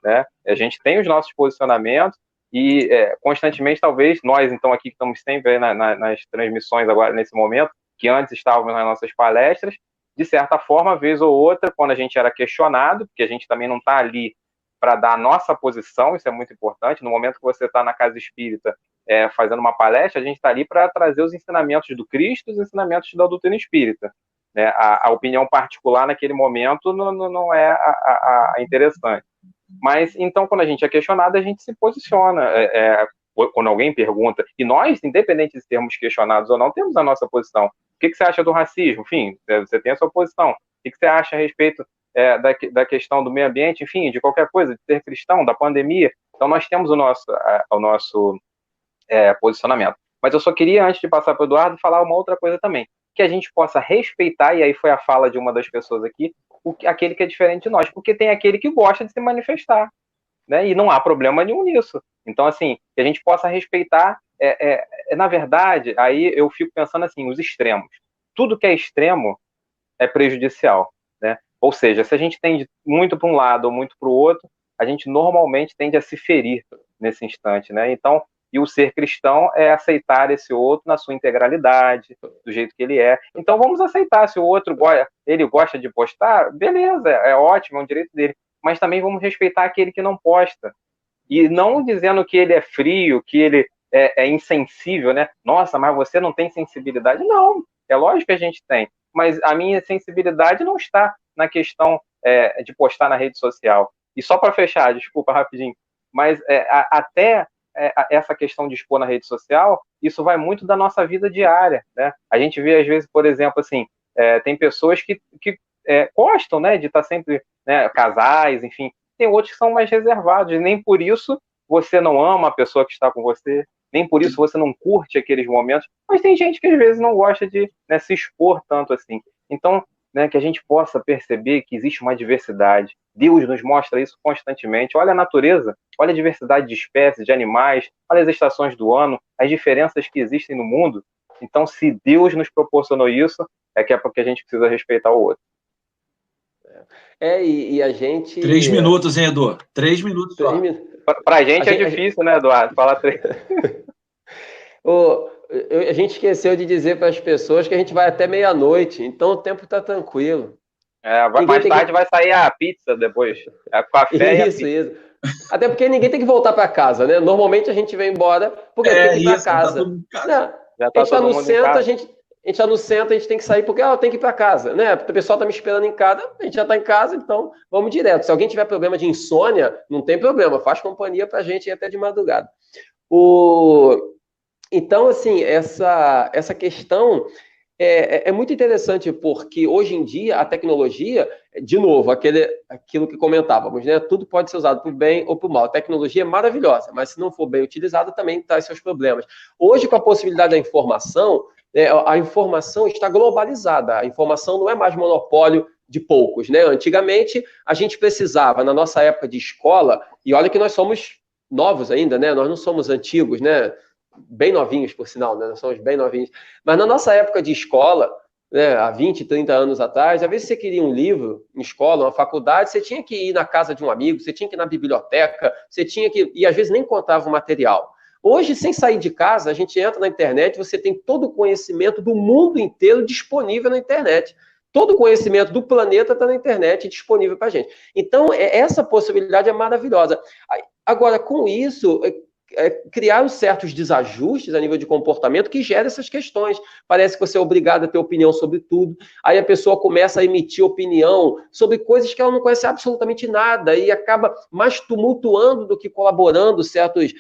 né? A gente tem os nossos posicionamentos e constantemente, talvez, nós então aqui que estamos sempre nas transmissões agora, nesse momento, que antes estávamos nas nossas palestras, de certa forma, vez ou outra, quando a gente era questionado, porque a gente também não está ali para dar a nossa posição, isso é muito importante, no momento que você está na casa espírita fazendo uma palestra, a gente está ali para trazer os ensinamentos do Cristo, os ensinamentos da doutrina espírita. A opinião particular naquele momento não é a interessante. Mas, então, quando a gente é questionado, a gente se posiciona. Quando alguém pergunta, e nós, independente de sermos questionados ou não, temos a nossa posição. O que você acha do racismo? Enfim, você tem a sua posição. O que você acha a respeito da questão do meio ambiente? Enfim, de qualquer coisa, de ser cristão, da pandemia. Então, nós temos o nosso posicionamento. Mas eu só queria, antes de passar para o Eduardo, falar uma outra coisa também. Que a gente possa respeitar, e aí foi a fala de uma das pessoas aqui, aquele que é diferente de nós. Porque tem aquele que gosta de se manifestar. Né? E não há problema nenhum nisso. Então, assim, que a gente possa respeitar, na verdade, aí eu fico pensando assim, os extremos. Tudo que é extremo é prejudicial, né? Ou seja, se a gente tende muito para um lado ou muito para o outro, a gente normalmente tende a se ferir nesse instante, né? Então, e o ser cristão é aceitar esse outro na sua integralidade, do jeito que ele é. Então, vamos aceitar. Se o outro ele gosta de postar, beleza, é ótimo, é um direito dele. Mas também vamos respeitar aquele que não posta. E não dizendo que ele é frio, que ele é insensível, né? Nossa, mas você não tem sensibilidade. Não, é lógico que a gente tem. Mas a minha sensibilidade não está na questão de postar na rede social. E só para fechar, desculpa, rapidinho, mas até essa questão de expor na rede social, isso vai muito da nossa vida diária, né? A gente vê, às vezes, por exemplo, assim, tem pessoas que gostam, né, de estar sempre, né, casais, enfim. Tem outros que são mais reservados, e nem por isso você não ama a pessoa que está com você, nem por isso você não curte aqueles momentos, mas tem gente que às vezes não gosta de, né, se expor tanto assim. Então, né, que a gente possa perceber que existe uma diversidade. Deus nos mostra isso constantemente. Olha a natureza, olha a diversidade de espécies, de animais, olha as estações do ano, as diferenças que existem no mundo. Então, se Deus nos proporcionou isso, é porque a gente precisa respeitar o outro. E a gente... 3 minutos, hein, Edu? 3 minutos só. Para a gente é difícil, né, Eduardo? Falar 3. A gente esqueceu de dizer para as pessoas que a gente vai até meia-noite, então o tempo está tranquilo. Mais tarde vai sair a pizza depois. A café e a pizza. Isso. Até porque ninguém tem que voltar para casa, né? Normalmente a gente vem embora porque tem que ir para casa. Já tá todo mundo em casa. A gente está no centro, a gente tem que sair porque eu tenho que ir para casa, né? O pessoal está me esperando em casa, a gente já está em casa, então vamos direto. Se alguém tiver problema de insônia, não tem problema, faz companhia para a gente ir até de madrugada. Então, assim, essa questão é muito interessante, porque hoje em dia a tecnologia, de novo, aquilo que comentávamos, né? Tudo pode ser usado para o bem ou para o mal. A tecnologia é maravilhosa, mas se não for bem utilizada, também traz seus problemas. Hoje, com a possibilidade da informação, a informação está globalizada, a informação não é mais monopólio de poucos, né? Antigamente, a gente precisava, na nossa época de escola, e olha que nós somos novos ainda, né? Nós não somos antigos, né? Bem novinhos, por sinal, né? Nós somos bem novinhos. Mas na nossa época de escola, né, há 20, 30 anos atrás, às vezes você queria um livro em escola, uma faculdade, você tinha que ir na casa de um amigo, você tinha que ir na biblioteca, você tinha que... E às vezes nem encontrava o material. Hoje, sem sair de casa, a gente entra na internet, você tem todo o conhecimento do mundo inteiro disponível na internet. Todo o conhecimento do planeta está na internet disponível para a gente. Então, essa possibilidade é maravilhosa. Agora, com isso... criar certos desajustes a nível de comportamento que geram essas questões. Parece que você é obrigado a ter opinião sobre tudo, aí a pessoa começa a emitir opinião sobre coisas que ela não conhece absolutamente nada e acaba mais tumultuando do que colaborando certos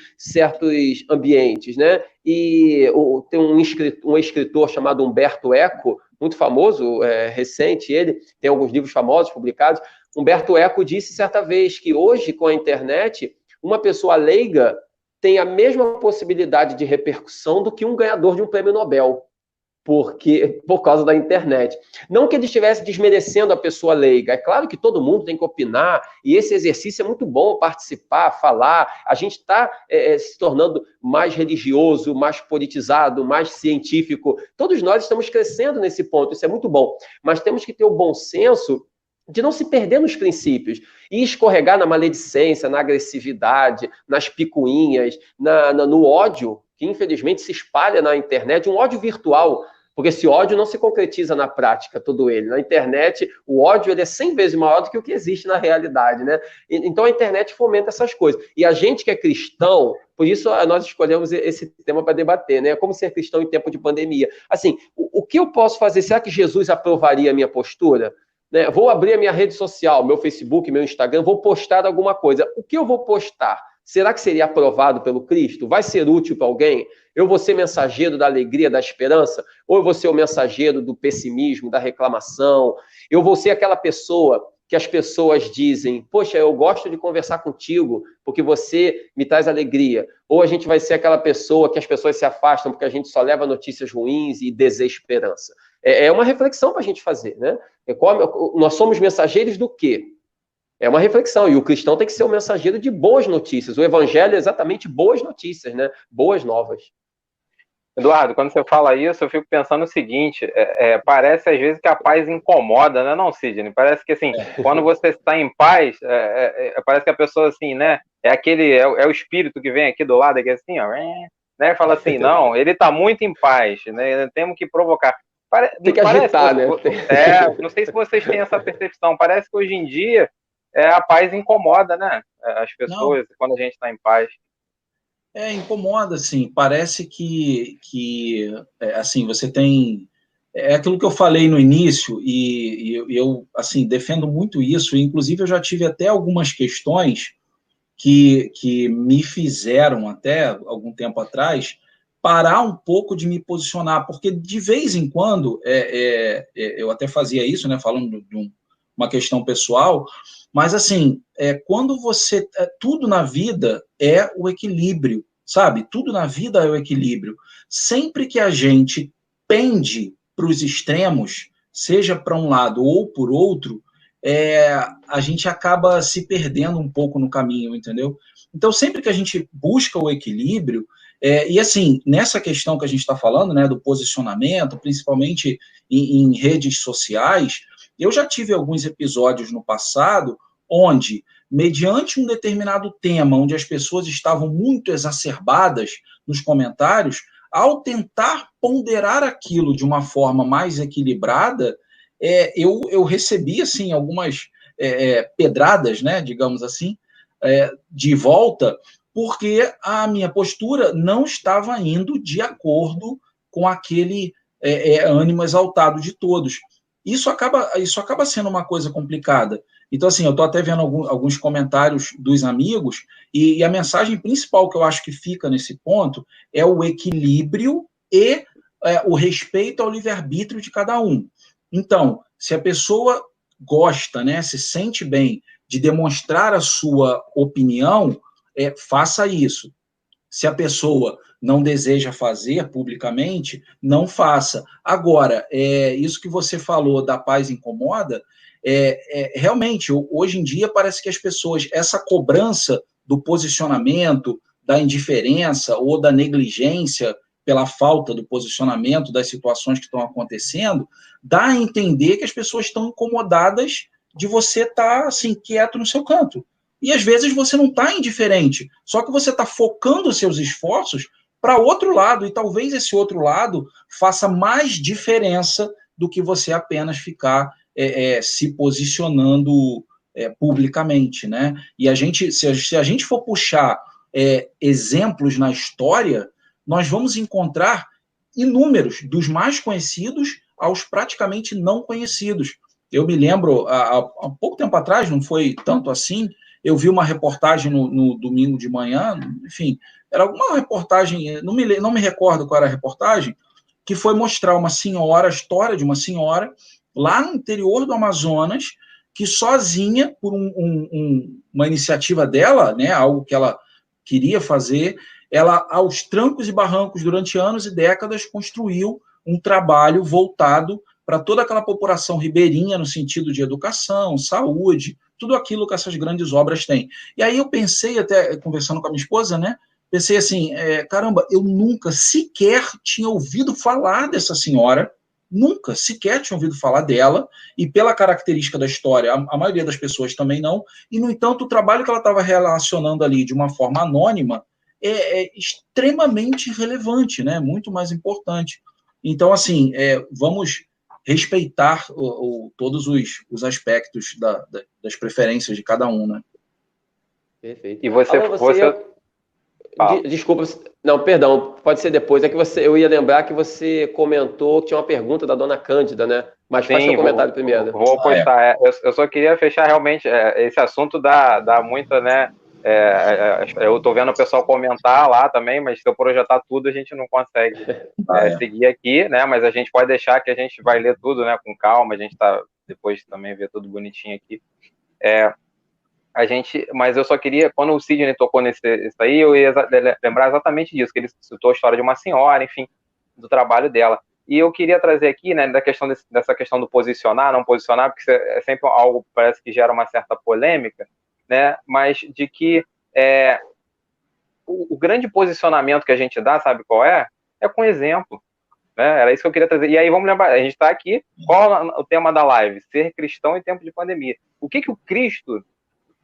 ambientes, né? E tem um escritor chamado Umberto Eco, muito famoso, recente, ele tem alguns livros famosos publicados. Umberto Eco disse certa vez que hoje, com a internet, uma pessoa leiga tem a mesma possibilidade de repercussão do que um ganhador de um prêmio Nobel, por causa da internet. Não que ele estivesse desmerecendo a pessoa leiga, é claro que todo mundo tem que opinar, e esse exercício é muito bom, participar, falar, a gente está se tornando mais religioso, mais politizado, mais científico, todos nós estamos crescendo nesse ponto, isso é muito bom, mas temos que ter o bom senso de não se perder nos princípios e escorregar na maledicência, na agressividade, nas picuinhas, no ódio, que infelizmente se espalha na internet, um ódio virtual, porque esse ódio não se concretiza na prática, todo ele. Na internet, o ódio ele é 100 vezes maior do que o que existe na realidade, né? Então a internet fomenta essas coisas. E a gente que é cristão, por isso nós escolhemos esse tema para debater, né? Como ser cristão em tempo de pandemia. Assim, o que eu posso fazer? Será que Jesus aprovaria a minha postura? né? Vou abrir a minha rede social, meu Facebook, meu Instagram, vou postar alguma coisa. O que eu vou postar? Será que seria aprovado pelo Cristo? Vai ser útil para alguém? Eu vou ser mensageiro da alegria, da esperança? Ou eu vou ser o mensageiro do pessimismo, da reclamação? Eu vou ser aquela pessoa que as pessoas dizem, poxa, eu gosto de conversar contigo porque você me traz alegria. Ou a gente vai ser aquela pessoa que as pessoas se afastam porque a gente só leva notícias ruins e desesperança. É uma reflexão para a gente fazer, né? Nós somos mensageiros do quê? É uma reflexão, e o cristão tem que ser o mensageiro de boas notícias. O evangelho é exatamente boas notícias, né? Boas novas. Eduardo, quando você fala isso, eu fico pensando o seguinte, parece às vezes que a paz incomoda, né, não, Sidney? Parece que, assim, quando você está em paz, parece que a pessoa, assim, né, é o espírito que vem aqui do lado, que é assim, ó, né, fala assim, não, ele está muito em paz, né, temos que provocar. Tem que agitar, né? Não sei se vocês têm essa percepção, parece que hoje em dia a paz incomoda, né, as pessoas, não. Quando a gente está em paz. Incomoda, assim, parece que assim, você tem... É aquilo que eu falei no início, e eu, assim, defendo muito isso, inclusive eu já tive até algumas questões que me fizeram, até algum tempo atrás, parar um pouco de me posicionar, porque de vez em quando, eu até fazia isso, né, falando de uma questão pessoal, mas assim, quando você... tudo na vida é o equilíbrio, sabe? Tudo na vida é o equilíbrio. Sempre que a gente pende para os extremos, seja para um lado ou por outro, a gente acaba se perdendo um pouco no caminho, entendeu? Então, sempre que a gente busca o equilíbrio, e assim, nessa questão que a gente está falando, né, do posicionamento, principalmente em redes sociais, eu já tive alguns episódios no passado onde, mediante um determinado tema, onde as pessoas estavam muito exacerbadas nos comentários, ao tentar ponderar aquilo de uma forma mais equilibrada, eu recebi, assim, algumas pedradas, né, digamos assim, de volta, porque a minha postura não estava indo de acordo com aquele ânimo exaltado de todos. Isso acaba sendo uma coisa complicada. Então, assim, eu estou até vendo alguns comentários dos amigos, e a mensagem principal que eu acho que fica nesse ponto é o equilíbrio e o respeito ao livre-arbítrio de cada um. Então, se a pessoa gosta, né, se sente bem de demonstrar a sua opinião, faça isso. Se a pessoa não deseja fazer publicamente, não faça. Agora, isso que você falou da paz incomoda, realmente, hoje em dia parece que as pessoas, essa cobrança do posicionamento, da indiferença ou da negligência pela falta do posicionamento das situações que estão acontecendo, dá a entender que as pessoas estão incomodadas de você estar, assim, quieto no seu canto. E às vezes você não está indiferente, só que você está focando os seus esforços para outro lado, e talvez esse outro lado faça mais diferença do que você apenas ficar se posicionando publicamente, né? E se a gente for puxar exemplos na história, nós vamos encontrar inúmeros, dos mais conhecidos aos praticamente não conhecidos. Eu me lembro, há pouco tempo atrás, não foi tanto assim, eu vi uma reportagem no domingo de manhã, enfim, era alguma reportagem, não me recordo qual era a reportagem, que foi mostrar a história de uma senhora, lá no interior do Amazonas, que sozinha, por uma iniciativa dela, né, algo que ela queria fazer, ela, aos trancos e barrancos, durante anos e décadas, construiu um trabalho voltado para toda aquela população ribeirinha, no sentido de educação, saúde, tudo aquilo que essas grandes obras têm. E aí eu pensei, até conversando com a minha esposa, né? Pensei assim, caramba, eu nunca sequer tinha ouvido falar dessa senhora, nunca sequer tinha ouvido falar dela, e pela característica da história, a maioria das pessoas também não, e, no entanto, o trabalho que ela estava relacionando ali de uma forma anônima é extremamente relevante, né? Muito mais importante. Então, assim, vamos respeitar todos os aspectos das preferências de cada um, né? Perfeito. E você Desculpa, não, perdão, pode ser depois. É que eu ia lembrar que você comentou que tinha uma pergunta da dona Cândida, né? Mas faz seu comentário primeiro. Vou postar. Eu só queria fechar realmente esse assunto dá muita, né? Eu tô vendo o pessoal comentar lá também, mas se eu projetar tudo, a gente não consegue seguir aqui, né? Mas a gente pode deixar que a gente vai ler tudo, né? Com calma, a gente tá depois também ver tudo bonitinho aqui. Mas eu só queria, quando o Sidney tocou nisso aí, eu ia lembrar exatamente disso, que ele citou a história de uma senhora, enfim, do trabalho dela. E eu queria trazer aqui, né, dessa questão do posicionar, não posicionar, porque é sempre algo que parece que gera uma certa polêmica, né, mas de que o grande posicionamento que a gente dá, sabe qual é? É com exemplo. Né? Era isso que eu queria trazer. E aí, vamos lembrar, a gente está aqui, qual é o tema da live? Ser cristão em tempo de pandemia. O que o Cristo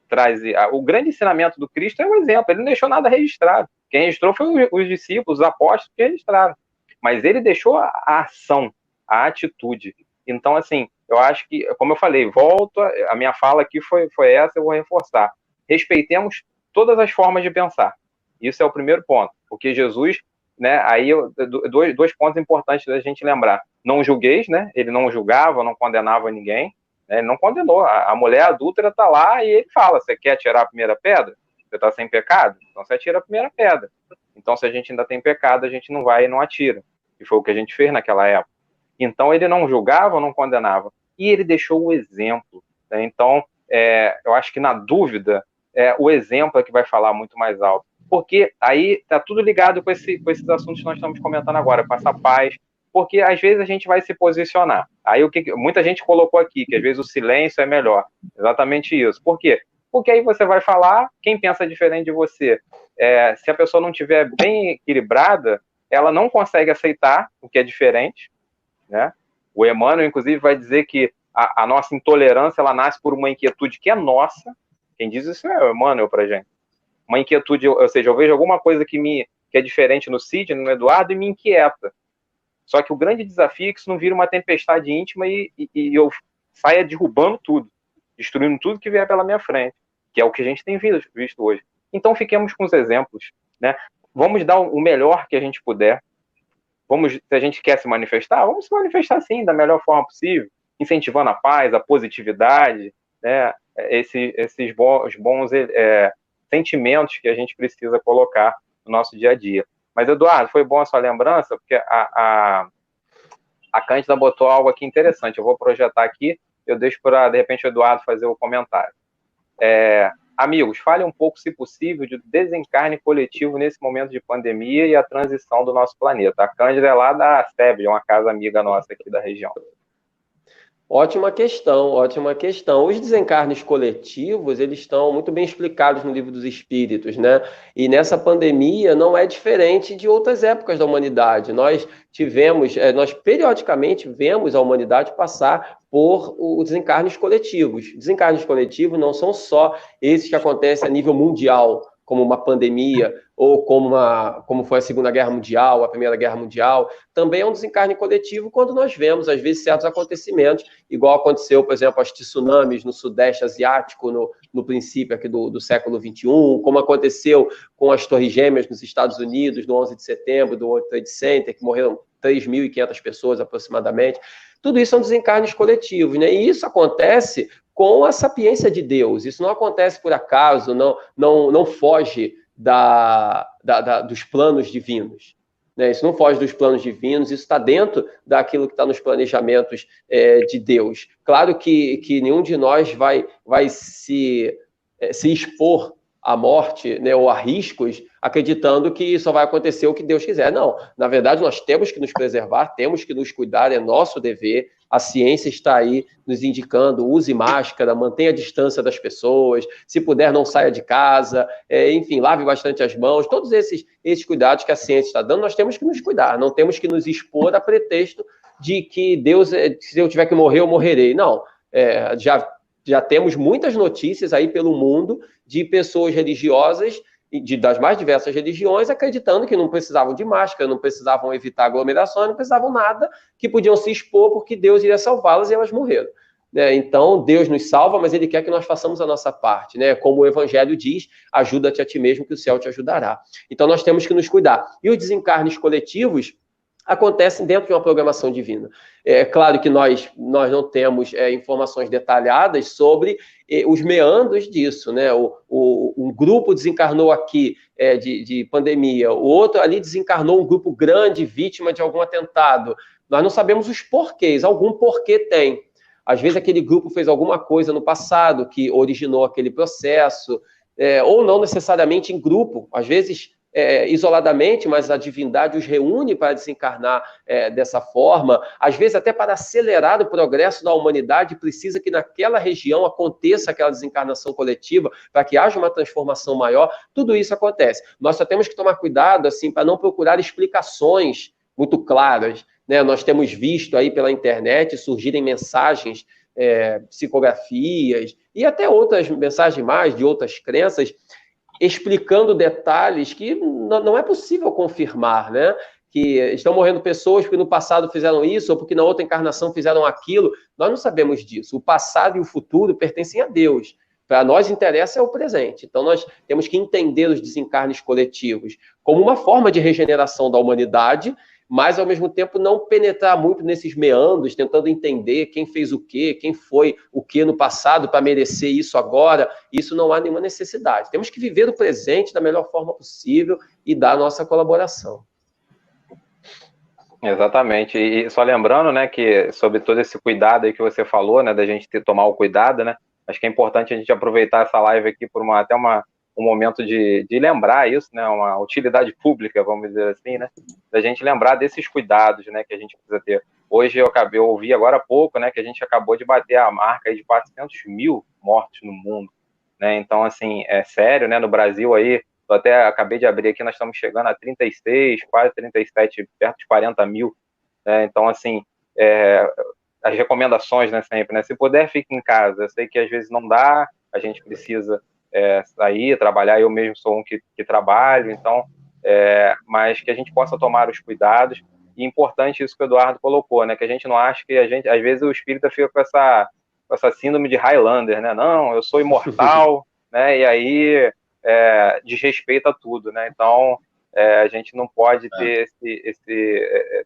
traz? O grande ensinamento do Cristo é um exemplo, ele não deixou nada registrado. Quem registrou foi os discípulos, os apóstolos que registraram. Mas ele deixou a ação, a atitude. Então, assim, eu acho que, como eu falei, a minha fala aqui foi essa, eu vou reforçar. Respeitemos todas as formas de pensar. Isso é o primeiro ponto, porque Jesus, né, aí dois pontos importantes da gente lembrar. Não julgueis, né? Ele não julgava, não condenava ninguém, né? Ele não condenou. A mulher adúltera está lá e ele fala, você quer tirar a primeira pedra? Você está sem pecado? Então você atira a primeira pedra. Então, se a gente ainda tem pecado, a gente não vai e não atira. E foi o que a gente fez naquela época. Então, ele não julgava, não condenava. E ele deixou o exemplo. Né? Então, eu acho que na dúvida, o exemplo é que vai falar muito mais alto. Porque aí está tudo ligado com esses assuntos que nós estamos comentando agora, com essa paz. Porque às vezes a gente vai se posicionar. Aí muita gente colocou aqui, que às vezes o silêncio é melhor. Exatamente isso. Por quê? Porque aí você vai falar, quem pensa diferente de você, se a pessoa não estiver bem equilibrada, ela não consegue aceitar o que é diferente, né? O Emmanuel, inclusive, vai dizer que a nossa intolerância, ela nasce por uma inquietude que é nossa. Quem diz isso é o Emmanuel pra gente. Uma inquietude, ou seja, eu vejo alguma coisa que é diferente no Sidney, no Eduardo, e me inquieta. Só que o grande desafio é que isso não vira uma tempestade íntima e eu saia derrubando tudo, destruindo tudo que vier pela minha frente, que é o que a gente tem visto hoje. Então, fiquemos com os exemplos, né? Vamos dar o melhor que a gente puder. Se a gente quer se manifestar, vamos se manifestar sim, da melhor forma possível, incentivando a paz, a positividade, né? Esses bons sentimentos que a gente precisa colocar no nosso dia a dia. Mas, Eduardo, foi bom a sua lembrança, porque a Cândida botou algo aqui interessante. Eu vou projetar aqui, eu deixo para, de repente, o Eduardo fazer o comentário. Amigos, fale um pouco, se possível, de desencarne coletivo nesse momento de pandemia e a transição do nosso planeta. A Cândida é lá da SEB, uma casa amiga nossa aqui da região. Ótima questão, ótima questão. Os desencarnes coletivos, eles estão muito bem explicados no Livro dos Espíritos, né? E nessa pandemia não é diferente de outras épocas da humanidade. Nós periodicamente vemos a humanidade passar por os desencarnes coletivos. Desencarnes coletivos não são só esses que acontecem a nível mundial, como uma pandemia, ou como foi a Segunda Guerra Mundial, a Primeira Guerra Mundial. Também é um desencarne coletivo quando nós vemos, às vezes, certos acontecimentos, igual aconteceu, por exemplo, os tsunamis no Sudeste Asiático, no princípio aqui do século XXI, como aconteceu com as Torres Gêmeas nos Estados Unidos, no 11 de setembro, do World Trade Center, que morreram 3.500 pessoas aproximadamente. Tudo isso são desencarnes coletivos, né? E isso acontece com a sapiência de Deus. Isso não acontece por acaso, não foge dos planos divinos. Né? Isso não foge dos planos divinos, isso está dentro daquilo que está nos planejamentos de Deus. Claro que nenhum de nós vai se expor à morte, né, ou a riscos, acreditando que só vai acontecer o que Deus quiser. Não, na verdade, nós temos que nos preservar, temos que nos cuidar, é nosso dever. A ciência está aí nos indicando, use máscara, mantenha a distância das pessoas, se puder, não saia de casa, enfim, lave bastante as mãos. Todos esses cuidados que a ciência está dando, nós temos que nos cuidar, não temos que nos expor a pretexto de que Deus, se eu tiver que morrer, eu morrerei. Não, já temos muitas notícias aí pelo mundo de pessoas religiosas das mais diversas religiões, acreditando que não precisavam de máscara, não precisavam evitar aglomerações, não precisavam nada, que podiam se expor porque Deus iria salvá-las e elas morreram. né? Então, Deus nos salva, mas Ele quer que nós façamos a nossa parte, né? Como o Evangelho diz, ajuda-te a ti mesmo que o céu te ajudará. Então, nós temos que nos cuidar. E os desencarnes coletivos acontecem dentro de uma programação divina. É claro que nós não temos informações detalhadas sobre os meandros disso, né? Um grupo desencarnou aqui de pandemia, o outro ali desencarnou um grupo grande, vítima de algum atentado. Nós não sabemos os porquês, algum porquê tem. Às vezes aquele grupo fez alguma coisa no passado que originou aquele processo, ou não necessariamente em grupo, às vezes isoladamente, mas a divindade os reúne para desencarnar dessa forma. Às vezes até para acelerar o progresso da humanidade, precisa que naquela região aconteça aquela desencarnação coletiva, para que haja uma transformação maior. Tudo isso acontece. Nós só temos que tomar cuidado assim, para não procurar explicações muito claras, né? Nós temos visto aí pela internet surgirem mensagens, psicografias e até outras mensagens mais de outras crenças, explicando detalhes que não é possível confirmar, né? Que estão morrendo pessoas porque no passado fizeram isso ou porque na outra encarnação fizeram aquilo. Nós não sabemos disso. O passado e o futuro pertencem a Deus. Para nós interessa o presente. Então nós temos que entender os desencarnes coletivos como uma forma de regeneração da humanidade, mas, ao mesmo tempo, não penetrar muito nesses meandros, tentando entender quem fez o quê, quem foi o quê no passado para merecer isso agora. Isso não há nenhuma necessidade. Temos que viver o presente da melhor forma possível e dar a nossa colaboração. Exatamente. E só lembrando, né, que sobre todo esse cuidado aí que você falou, né, da gente tomar o cuidado, né, acho que é importante a gente aproveitar essa live aqui por um momento de lembrar isso, né, uma utilidade pública, vamos dizer assim, né, da gente lembrar desses cuidados, né, que a gente precisa ter. Hoje eu ouvi agora há pouco, né, que a gente acabou de bater a marca aí de 400 mil mortos no mundo, né, então, assim, é sério, né, no Brasil aí, eu até acabei de abrir aqui, nós estamos chegando a 36, quase 37, perto de 40 mil, né, então, assim, as recomendações, né, sempre, né, se puder, fique em casa. Eu sei que às vezes não dá, a gente precisa sair, trabalhar, eu mesmo sou um que trabalho, então, mas que a gente possa tomar os cuidados, e importante isso que o Eduardo colocou, né, que a gente não acha que às vezes o espírita fica com essa síndrome de Highlander, né, não, eu sou imortal, né, e aí desrespeita tudo, né, então a gente não pode ter tem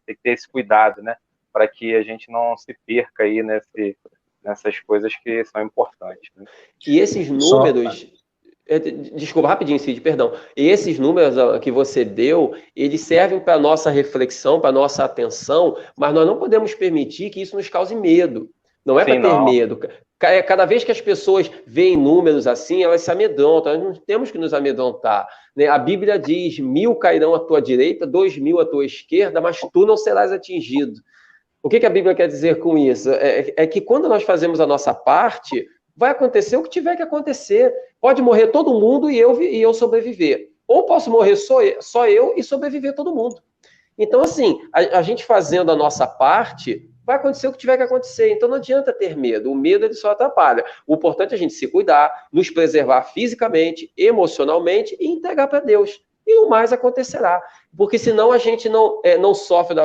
que ter esse cuidado, né, para que a gente não se perca aí nessas coisas que são importantes, né? E esses números... Desculpa, rapidinho, Cid, perdão. E esses números que você deu, eles servem para a nossa reflexão, para a nossa atenção, mas nós não podemos permitir que isso nos cause medo. Não é para ter medo. Cada vez que as pessoas veem números assim, elas se amedrontam. Nós não temos que nos amedrontar, né? A Bíblia diz: 1000 cairão à tua direita, 2000 à tua esquerda, mas tu não serás atingido. O que a Bíblia quer dizer com isso? É que quando nós fazemos a nossa parte, vai acontecer o que tiver que acontecer. Pode morrer todo mundo e eu sobreviver. Ou posso morrer só eu e sobreviver todo mundo. Então, assim, a gente fazendo a nossa parte, vai acontecer o que tiver que acontecer. Então, não adianta ter medo. O medo, ele só atrapalha. O importante é a gente se cuidar, nos preservar fisicamente, emocionalmente e entregar para Deus. E o mais acontecerá. Porque senão a gente não sofre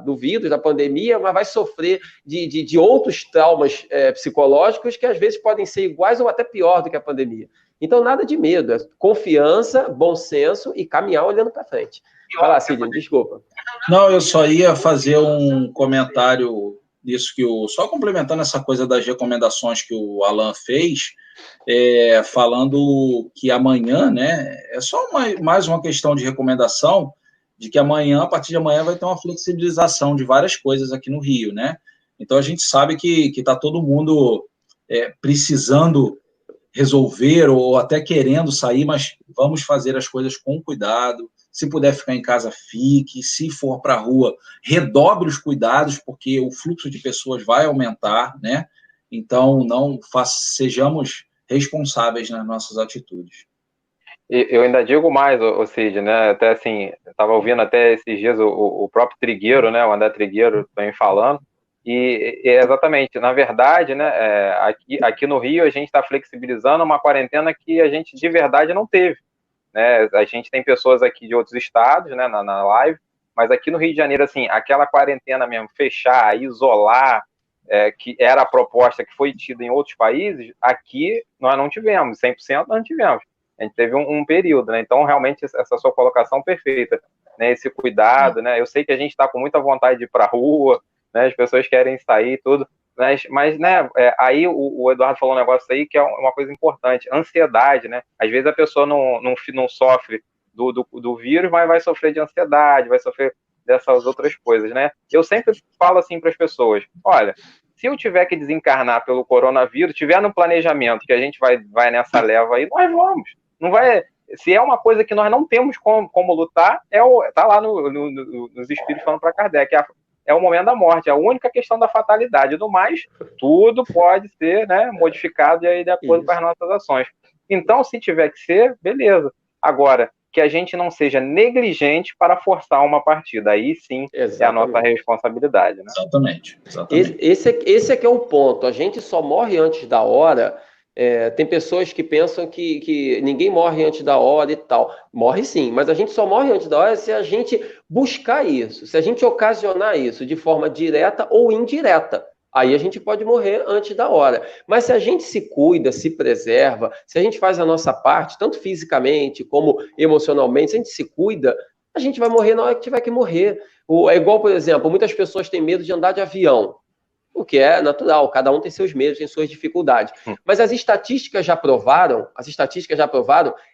do vírus, da pandemia, mas vai sofrer de outros traumas psicológicos que às vezes podem ser iguais ou até pior do que a pandemia. Então, nada de medo. É confiança, bom senso e caminhar olhando para frente. Vai lá, Sidney, desculpa. Não, eu só ia fazer um comentário nisso só complementando essa coisa das recomendações que o Alan fez, falando que amanhã, né, é só mais uma questão de recomendação, de que amanhã, a partir de amanhã, vai ter uma flexibilização de várias coisas aqui no Rio, né? Então a gente sabe que está todo mundo precisando resolver ou até querendo sair, mas vamos fazer as coisas com cuidado. Se puder ficar em casa, fique. Se for para a rua, redobre os cuidados, porque o fluxo de pessoas vai aumentar, né? Então, sejamos responsáveis nas nossas atitudes. Eu ainda digo mais, Cid, né? Até assim, estava ouvindo até esses dias o próprio Trigueiro, né? O André Trigueiro também falando. E exatamente, na verdade, né? Aqui no Rio a gente está flexibilizando uma quarentena que a gente de verdade não teve. Né? A gente tem pessoas aqui de outros estados, né, na live, mas aqui no Rio de Janeiro, assim, aquela quarentena mesmo, fechar, isolar, que era a proposta que foi tida em outros países, aqui nós não tivemos, 100% nós não tivemos. A gente teve um período, né? Então, realmente, essa sua colocação perfeita, né? Esse cuidado, né? Eu sei que a gente está com muita vontade de ir para a rua, né? As pessoas querem sair e tudo, mas né? Aí o Eduardo falou um negócio aí que é uma coisa importante, ansiedade, né? Às vezes a pessoa não sofre do vírus, mas vai sofrer de ansiedade, vai sofrer dessas outras coisas, né? Eu sempre falo assim para as pessoas, olha, se eu tiver que desencarnar pelo coronavírus, tiver no planejamento que a gente vai nessa leva aí, nós vamos. Não vai, se é uma coisa que nós não temos como lutar, tá lá nos espíritos falando para Kardec, é o momento da morte, é a única questão da fatalidade. Do mais, tudo pode ser, né, modificado aí de acordo com as nossas ações. Então, se tiver que ser, beleza. Agora, que a gente não seja negligente para forçar uma partida. Aí sim é a nossa responsabilidade. Né? Exatamente. Esse é que é o ponto. A gente só morre antes da hora. Tem pessoas que pensam que ninguém morre antes da hora e tal. Morre sim, mas a gente só morre antes da hora se a gente buscar isso, se a gente ocasionar isso de forma direta ou indireta. Aí a gente pode morrer antes da hora. Mas se a gente se cuida, se preserva, se a gente faz a nossa parte, tanto fisicamente como emocionalmente, se a gente se cuida, a gente vai morrer na hora que tiver que morrer. É igual, por exemplo, muitas pessoas têm medo de andar de avião, o que é natural, cada um tem seus medos, tem suas dificuldades. Mas as estatísticas já provaram,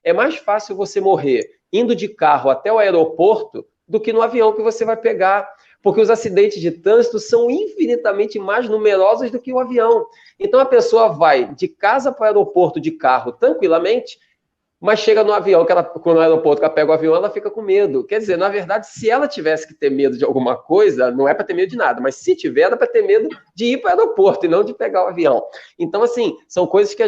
é mais fácil você morrer indo de carro até o aeroporto do que no avião que você vai pegar. Porque os acidentes de trânsito são infinitamente mais numerosos do que o avião. Então a pessoa vai de casa para o aeroporto de carro tranquilamente, mas chega no avião, quando no aeroporto que ela pega o avião, ela fica com medo. Quer dizer, na verdade, se ela tivesse que ter medo de alguma coisa, não é para ter medo de nada, mas se tiver, é para ter medo de ir para o aeroporto e não de pegar o avião. Então, assim, são coisas que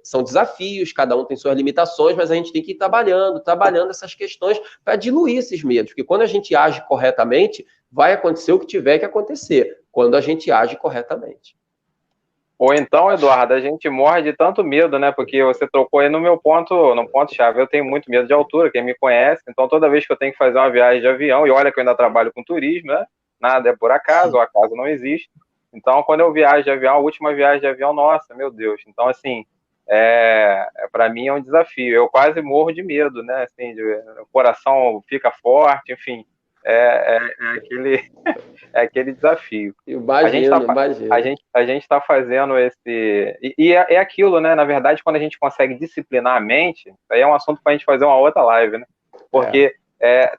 são desafios, cada um tem suas limitações, mas a gente tem que ir trabalhando essas questões para diluir esses medos, porque quando a gente age corretamente, vai acontecer o que tiver que acontecer, quando a gente age corretamente. Ou então, Eduardo, a gente morre de tanto medo, né? Porque você tocou aí no ponto-chave. Eu tenho muito medo de altura, quem me conhece. Então, toda vez que eu tenho que fazer uma viagem de avião, e olha que eu ainda trabalho com turismo, né? Nada é por acaso, o acaso não existe. Então, quando eu viajo de avião, a última viagem de avião, nossa, meu Deus. Então, assim, para mim é um desafio. Eu quase morro de medo, né? Assim, o coração fica forte, enfim. É aquele desafio. Imagina. A gente está fazendo esse... E é aquilo, né? Na verdade, quando a gente consegue disciplinar a mente, aí é um assunto para a gente fazer uma outra live, né? Porque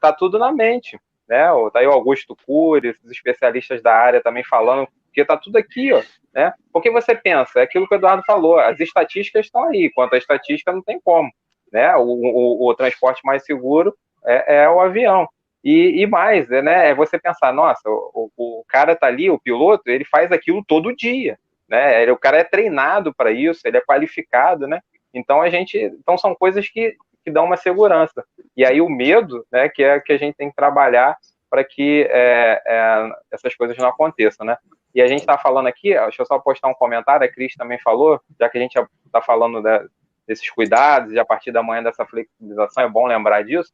tá tudo na mente, né? Tá aí o Augusto Cury, os especialistas da área também falando, porque tá tudo aqui, ó, né? Porque você pensa, é aquilo que o Eduardo falou, as estatísticas estão aí, quanto à estatística não tem como, né? O transporte mais seguro é o avião. E mais, né? É você pensar, nossa, o cara tá ali, o piloto, ele faz aquilo todo dia, né? O cara é treinado para isso, ele é qualificado, né? Então são coisas que dão uma segurança. E aí o medo, né? Que é que a gente tem que trabalhar para que essas coisas não aconteçam, né? E a gente está falando aqui, deixa eu só postar um comentário, a Cris também falou, já que a gente está falando desses cuidados e a partir da manhã dessa flexibilização, é bom lembrar disso.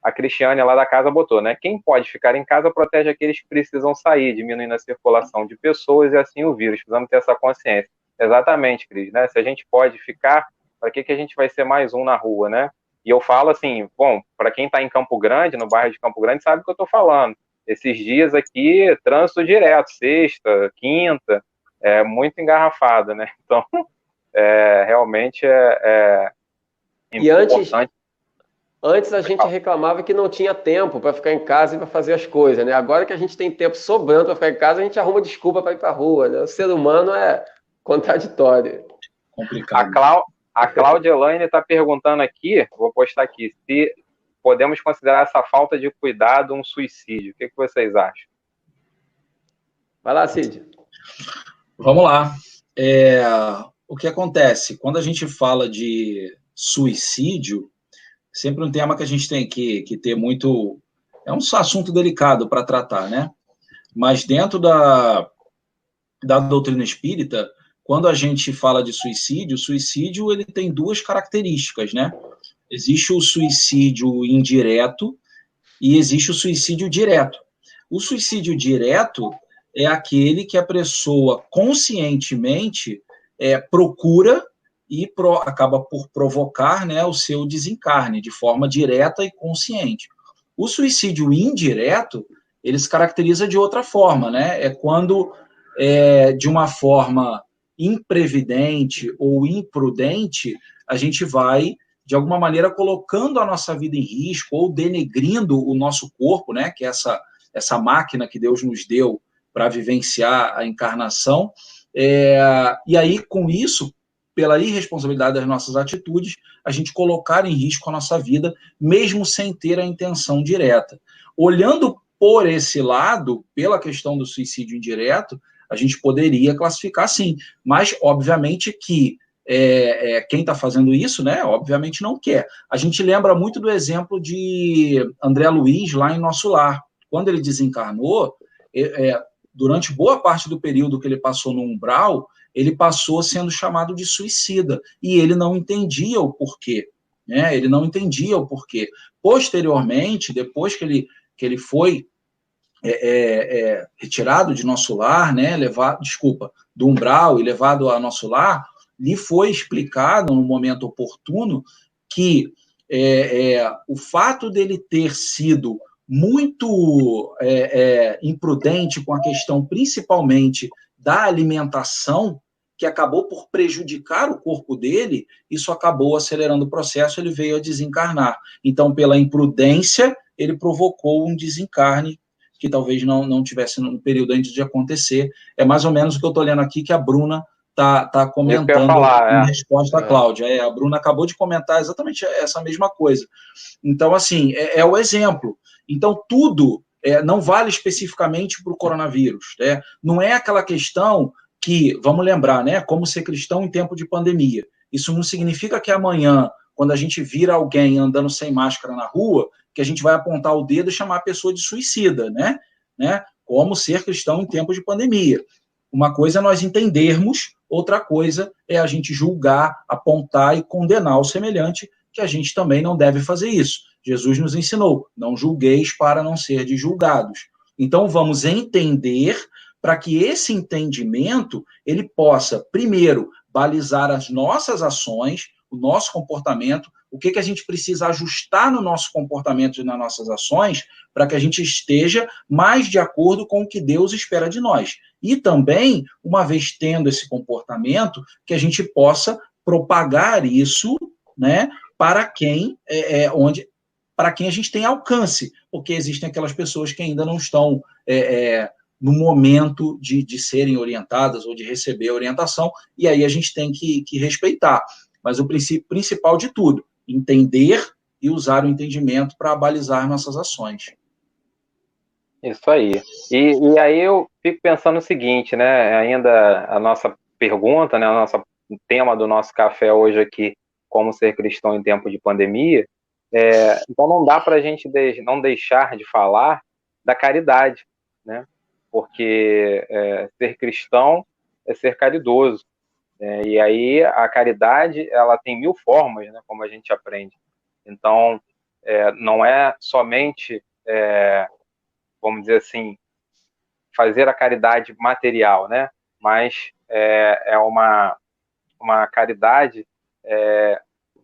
A Cristiane lá da casa botou, né? Quem pode ficar em casa protege aqueles que precisam sair, diminuindo a circulação de pessoas e assim o vírus. Precisamos ter essa consciência. Exatamente, Cris, né? Se a gente pode ficar, para que a gente vai ser mais um na rua, né? E eu falo assim, bom, para quem está em Campo Grande, no bairro de Campo Grande, sabe o que eu estou falando. Esses dias aqui, trânsito direto, sexta, quinta, muito engarrafado, né? Então, realmente importante. Antes a gente reclamava que não tinha tempo para ficar em casa e para fazer as coisas, né? Agora que a gente tem tempo sobrando para ficar em casa, a gente arruma desculpa para ir para a rua, né? O ser humano é contraditório. Complicado. A Cláudia Elaine está perguntando aqui, vou postar aqui, se podemos considerar essa falta de cuidado um suicídio. O que vocês acham? Vai lá, Cid. Vamos lá. O que acontece? Quando a gente fala de suicídio, sempre um tema que a gente tem que ter muito... É um assunto delicado para tratar, né? Mas dentro da doutrina espírita, quando a gente fala de suicídio, o suicídio ele tem duas características, né? Existe o suicídio indireto e existe o suicídio direto. O suicídio direto é aquele que a pessoa conscientemente procura e acaba por provocar, né, o seu desencarne de forma direta e consciente. O suicídio indireto, ele se caracteriza de outra forma, né? É quando, de uma forma imprevidente ou imprudente, a gente vai, de alguma maneira, colocando a nossa vida em risco ou denegrindo o nosso corpo, né? Que é essa máquina que Deus nos deu para vivenciar a encarnação. E aí, com isso, pela irresponsabilidade das nossas atitudes, a gente colocar em risco a nossa vida, mesmo sem ter a intenção direta. Olhando por esse lado, pela questão do suicídio indireto, a gente poderia classificar sim, mas, obviamente, que quem está fazendo isso, né, obviamente não quer. A gente lembra muito do exemplo de André Luiz, lá em Nosso Lar. Quando ele desencarnou, durante boa parte do período que ele passou no umbral, ele passou sendo chamado de suicida, e ele não entendia o porquê, né? Ele não entendia o porquê. Posteriormente, depois que ele foi retirado de Nosso Lar, né? Do umbral e levado a Nosso Lar, lhe foi explicado, no momento oportuno, que o fato dele ter sido muito imprudente com a questão, principalmente, da alimentação, que acabou por prejudicar o corpo dele, isso acabou acelerando o processo, ele veio a desencarnar. Então, pela imprudência, ele provocou um desencarne que talvez não tivesse no período antes de acontecer. É mais ou menos o que eu estou lendo aqui, que a Bruna está comentando em resposta à Cláudia. A Bruna acabou de comentar exatamente essa mesma coisa. Então, assim, é o exemplo. Então, tudo não vale especificamente para o coronavírus. Né? Não é aquela questão que, vamos lembrar, né, como ser cristão em tempo de pandemia. Isso não significa que amanhã, quando a gente vira alguém andando sem máscara na rua, que a gente vai apontar o dedo e chamar a pessoa de suicida, né? Como ser cristão em tempo de pandemia. Uma coisa é nós entendermos, outra coisa é a gente julgar, apontar e condenar o semelhante, que a gente também não deve fazer isso. Jesus nos ensinou, não julgueis para não serdes julgados. Então, vamos entender para que esse entendimento ele possa, primeiro, balizar as nossas ações, o nosso comportamento, o que a gente precisa ajustar no nosso comportamento e nas nossas ações para que a gente esteja mais de acordo com o que Deus espera de nós. E também, uma vez tendo esse comportamento, que a gente possa propagar isso, né, para quem para quem a gente tem alcance, porque existem aquelas pessoas que ainda não estão no momento de serem orientadas ou de receber orientação, e aí a gente tem que respeitar. Mas o princípio principal de tudo, entender e usar o entendimento para balizar nossas ações. Isso aí. E aí eu fico pensando o seguinte, né? Ainda a nossa pergunta, né? O tema do nosso café hoje aqui, como ser cristão em tempo de pandemia. Então não dá para a gente não deixar de falar da caridade, né? Porque ser cristão é ser caridoso. E aí a caridade ela tem 1000 formas, né? Como a gente aprende. Então não é somente vamos dizer assim, fazer a caridade material, né? Mas é uma caridade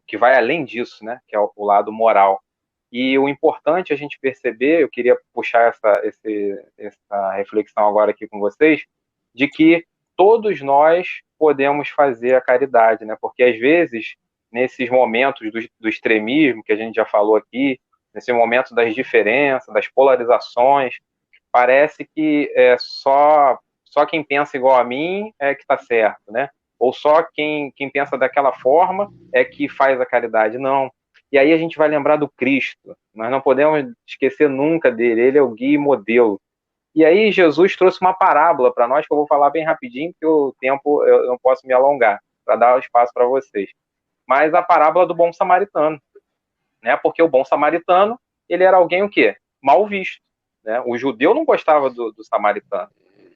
que vai além disso, né? Que é o lado moral. E o importante a gente perceber, eu queria puxar essa reflexão agora aqui com vocês, de que todos nós podemos fazer a caridade, né? Porque às vezes, nesses momentos do extremismo que a gente já falou aqui, nesse momento das diferenças, das polarizações, parece que só quem pensa igual a mim é que está certo, né? Ou só quem pensa daquela forma é que faz a caridade. Não. E aí a gente vai lembrar do Cristo. Nós não podemos esquecer nunca dele. Ele é o guia e modelo. E aí Jesus trouxe uma parábola para nós, que eu vou falar bem rapidinho, porque o tempo eu não posso me alongar, para dar espaço para vocês. Mas a parábola do bom samaritano. Né? Porque o bom samaritano, ele era alguém o quê? Mal visto. Né? O judeu não gostava do samaritano.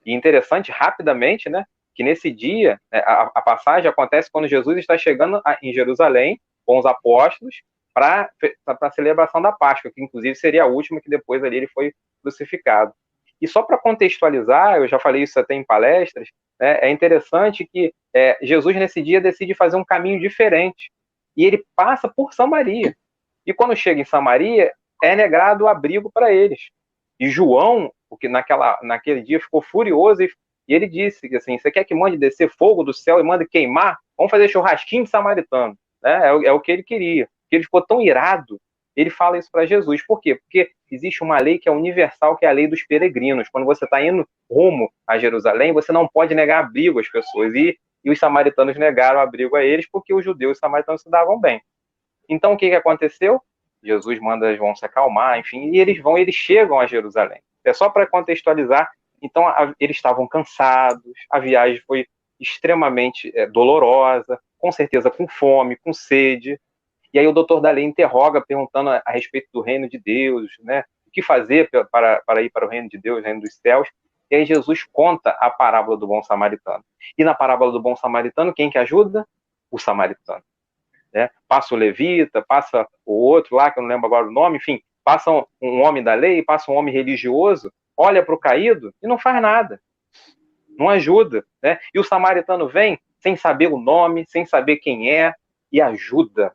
E interessante, rapidamente, né, que nesse dia, a passagem acontece quando Jesus está chegando em Jerusalém com os apóstolos para a celebração da Páscoa, que inclusive seria a última, que depois ali ele foi crucificado. E só para contextualizar, eu já falei isso até em palestras, né, é interessante que Jesus, nesse dia, decide fazer um caminho diferente. E ele passa por Samaria. E quando chega em Samaria, é negado o abrigo para eles. E João, porque naquele dia ficou furioso, e ele disse que assim, você quer que mande descer fogo do céu e mande queimar? Vamos fazer churrasquinho de samaritano. Né? É o que ele queria. Porque ele ficou tão irado, ele fala isso para Jesus. Por quê? Porque existe uma lei que é universal, que é a lei dos peregrinos. Quando você está indo rumo a Jerusalém, você não pode negar abrigo às pessoas. E os samaritanos negaram abrigo a eles porque os judeus e os samaritanos se davam bem. Então, o que aconteceu? Jesus manda João se acalmar, enfim, e eles chegam a Jerusalém. É só para contextualizar. Então, eles estavam cansados, a viagem foi extremamente dolorosa, com certeza com fome, com sede. E aí o doutor da lei interroga, perguntando a respeito do reino de Deus, né? O que fazer para ir para o reino de Deus, o reino dos céus. E aí Jesus conta a parábola do bom samaritano. E na parábola do bom samaritano, quem que ajuda? O samaritano. Né? Passa o levita, passa o outro lá, que eu não lembro agora o nome, enfim, passa um homem da lei, passa um homem religioso, olha para o caído e não faz nada, não ajuda. Né? E o samaritano vem sem saber o nome, sem saber quem é, e ajuda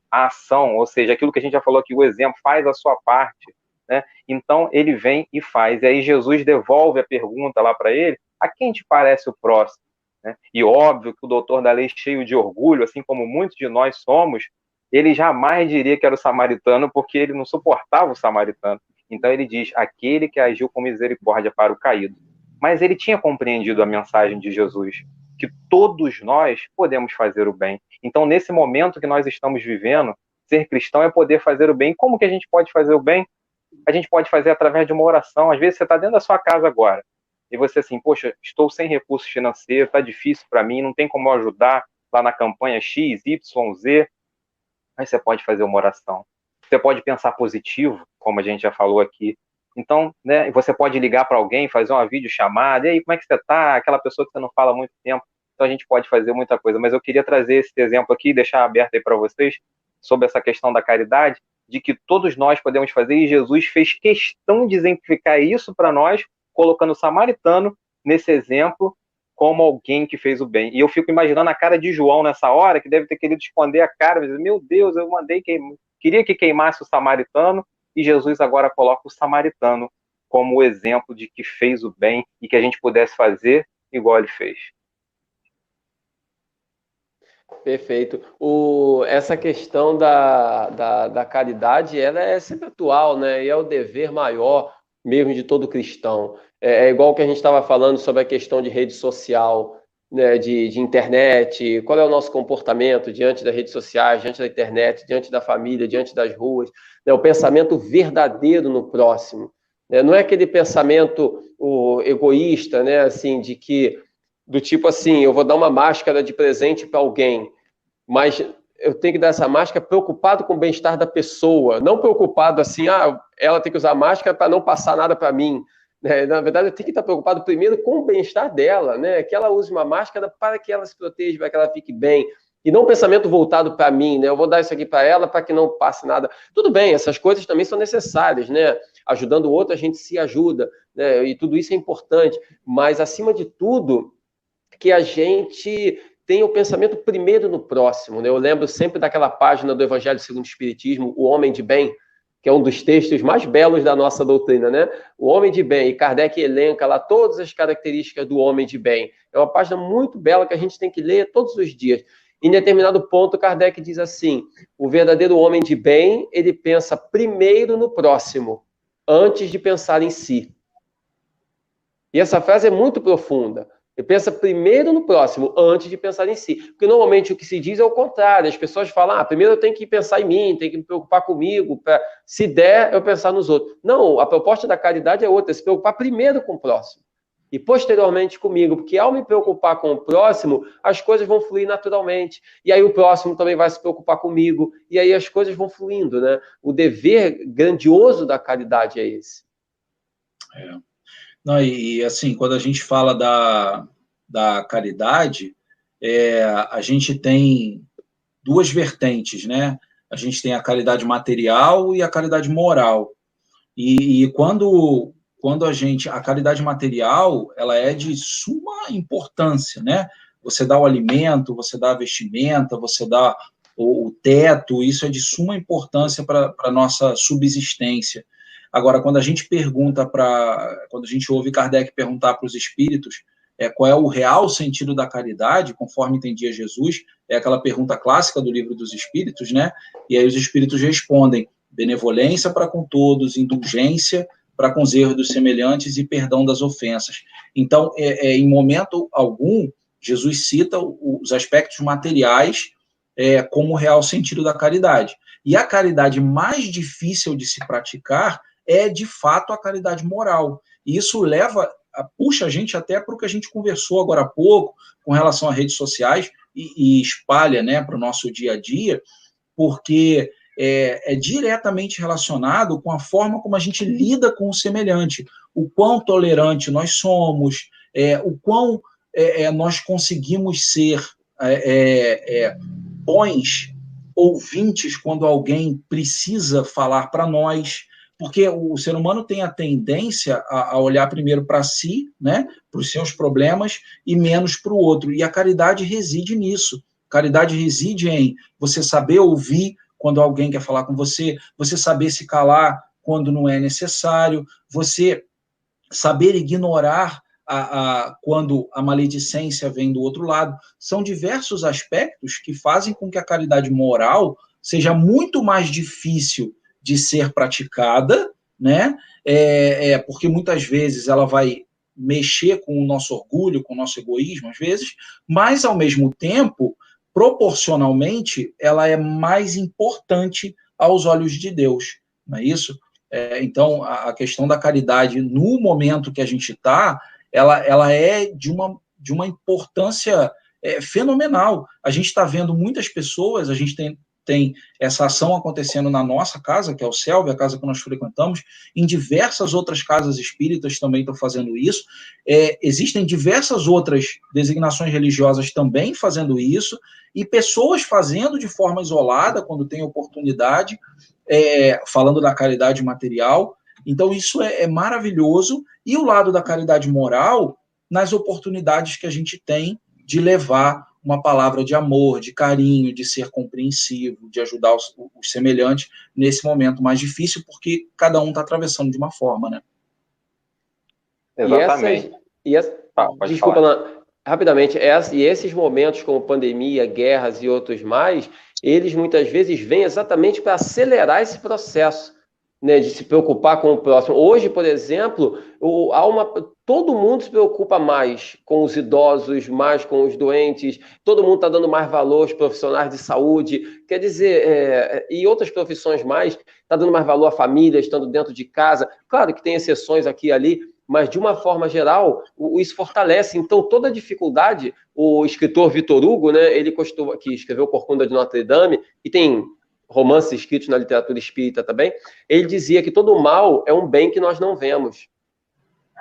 a ação, ou seja, aquilo que a gente já falou aqui, o exemplo, faz a sua parte. Né? Então ele vem e faz, e aí Jesus devolve a pergunta lá para ele: a quem te parece o próximo? Né? E óbvio que o doutor da lei, cheio de orgulho, assim como muitos de nós somos, ele jamais diria que era o samaritano, porque ele não suportava o samaritano. Então ele diz: aquele que agiu com misericórdia para o caído. Mas ele tinha compreendido a mensagem de Jesus, que todos nós podemos fazer o bem. Então, nesse momento que nós estamos vivendo, ser cristão é poder fazer o bem. Como que a gente pode fazer o bem? A gente pode fazer através de uma oração. Às vezes você está dentro da sua casa agora, e você assim, poxa, estou sem recursos financeiros, está difícil para mim, não tem como eu ajudar lá na campanha X, Y, Z. Mas você pode fazer uma oração. Você pode pensar positivo, como a gente já falou aqui. Então, né, você pode ligar para alguém, fazer uma videochamada, e aí, como é que você está? Aquela pessoa que você não fala há muito tempo. Então, a gente pode fazer muita coisa. Mas eu queria trazer esse exemplo aqui, deixar aberto aí para vocês, sobre essa questão da caridade, de que todos nós podemos fazer, e Jesus fez questão de exemplificar isso para nós, colocando o samaritano nesse exemplo como alguém que fez o bem. E eu fico imaginando a cara de João nessa hora, que deve ter querido esconder a cara, mas, meu Deus, eu queria que queimasse o samaritano, e Jesus agora coloca o samaritano como o exemplo de que fez o bem e que a gente pudesse fazer igual ele fez. Perfeito. Essa questão da caridade, ela é sempre atual, né? E é o dever maior mesmo de todo cristão. É igual que a gente estava falando sobre a questão de rede social, né, de internet, qual é o nosso comportamento diante das redes sociais, diante da internet, diante da família, diante das ruas, né, o pensamento verdadeiro no próximo. Né? Não é aquele pensamento egoísta, né, assim, do tipo assim, eu vou dar uma máscara de presente para alguém, mas eu tenho que dar essa máscara preocupado com o bem-estar da pessoa, não preocupado assim, ela tem que usar máscara para não passar nada para mim. Né? Na verdade, eu tenho que estar preocupado primeiro com o bem-estar dela, né? Que ela use uma máscara para que ela se proteja, para que ela fique bem. E não um pensamento voltado para mim, né? Eu vou dar isso aqui para ela para que não passe nada. Tudo bem, essas coisas também são necessárias, né? Ajudando o outro, a gente se ajuda, né? E tudo isso é importante. Mas, acima de tudo, que a gente tem o pensamento primeiro no próximo, né? Eu lembro sempre daquela página do Evangelho segundo o Espiritismo, O Homem de Bem, que é um dos textos mais belos da nossa doutrina, né? O homem de bem, e Kardec elenca lá todas as características do homem de bem. É uma página muito bela que a gente tem que ler todos os dias. Em determinado ponto, Kardec diz assim: o verdadeiro homem de bem, ele pensa primeiro no próximo, antes de pensar em si. E essa frase é muito profunda. Ele pensa primeiro no próximo, antes de pensar em si. Porque normalmente o que se diz é o contrário. As pessoas falam, primeiro eu tenho que pensar em mim, tenho que me preocupar comigo, para, se der, eu pensar nos outros. Não, a proposta da caridade é outra, é se preocupar primeiro com o próximo. E posteriormente comigo, porque ao me preocupar com o próximo, as coisas vão fluir naturalmente. E aí o próximo também vai se preocupar comigo, e aí as coisas vão fluindo, né? O dever grandioso da caridade é esse. Não, e assim, quando a gente fala da caridade, a gente tem duas vertentes, né? A gente tem a caridade material e a caridade moral. E quando quando a caridade material, ela é de suma importância, né? Você dá o alimento, você dá a vestimenta, você dá o teto, isso é de suma importância para a nossa subsistência. Agora, quando a gente ouve Kardec perguntar para os espíritos qual é o real sentido da caridade, conforme entendia Jesus, é aquela pergunta clássica do Livro dos Espíritos, né? E aí os espíritos respondem: benevolência para com todos, indulgência para com os erros dos semelhantes e perdão das ofensas. Então, em momento algum, Jesus cita os aspectos materiais como o real sentido da caridade. E a caridade mais difícil de se praticar é, de fato, a caridade moral. E isso puxa a gente até para o que a gente conversou agora há pouco, com relação às redes sociais, e espalha, né, para o nosso dia a dia, porque é diretamente relacionado com a forma como a gente lida com o semelhante, o quão tolerante nós somos, o quão nós conseguimos ser bons ouvintes quando alguém precisa falar para nós, porque o ser humano tem a tendência a olhar primeiro para si, né, para os seus problemas, e menos para o outro. E a caridade reside nisso. Caridade reside em você saber ouvir quando alguém quer falar com você, você saber se calar quando não é necessário, você saber ignorar quando a maledicência vem do outro lado. São diversos aspectos que fazem com que a caridade moral seja muito mais difícil de ser praticada, né? Porque muitas vezes ela vai mexer com o nosso orgulho, com o nosso egoísmo, às vezes, mas, ao mesmo tempo, proporcionalmente, ela é mais importante aos olhos de Deus, não é isso? Então, a questão da caridade, no momento que a gente está, ela é de uma importância fenomenal. A gente está vendo muitas pessoas, a gente tem essa ação acontecendo na nossa casa, que é o CELV, a casa que nós frequentamos, em diversas outras casas espíritas também estão fazendo isso, existem diversas outras designações religiosas também fazendo isso, e pessoas fazendo de forma isolada, quando tem oportunidade, falando da caridade material. Então isso é maravilhoso, e o lado da caridade moral, nas oportunidades que a gente tem de levar uma palavra de amor, de carinho, de ser compreensivo, de ajudar os semelhantes nesse momento mais difícil, porque cada um está atravessando de uma forma, né? Exatamente. Desculpa, Alan, rapidamente, e esses momentos como pandemia, guerras e outros mais, eles muitas vezes vêm exatamente para acelerar esse processo, né, de se preocupar com o próximo. Hoje, por exemplo, todo mundo se preocupa mais com os idosos, mais com os doentes, todo mundo está dando mais valor aos profissionais de saúde, quer dizer, e outras profissões mais, está dando mais valor à família, estando dentro de casa. Claro que tem exceções aqui e ali, mas de uma forma geral, isso fortalece. Então, toda dificuldade, o escritor Victor Hugo, né, ele que escreveu Corcunda de Notre Dame, e tem romances escritos na literatura espírita também, ele dizia que todo mal é um bem que nós não vemos.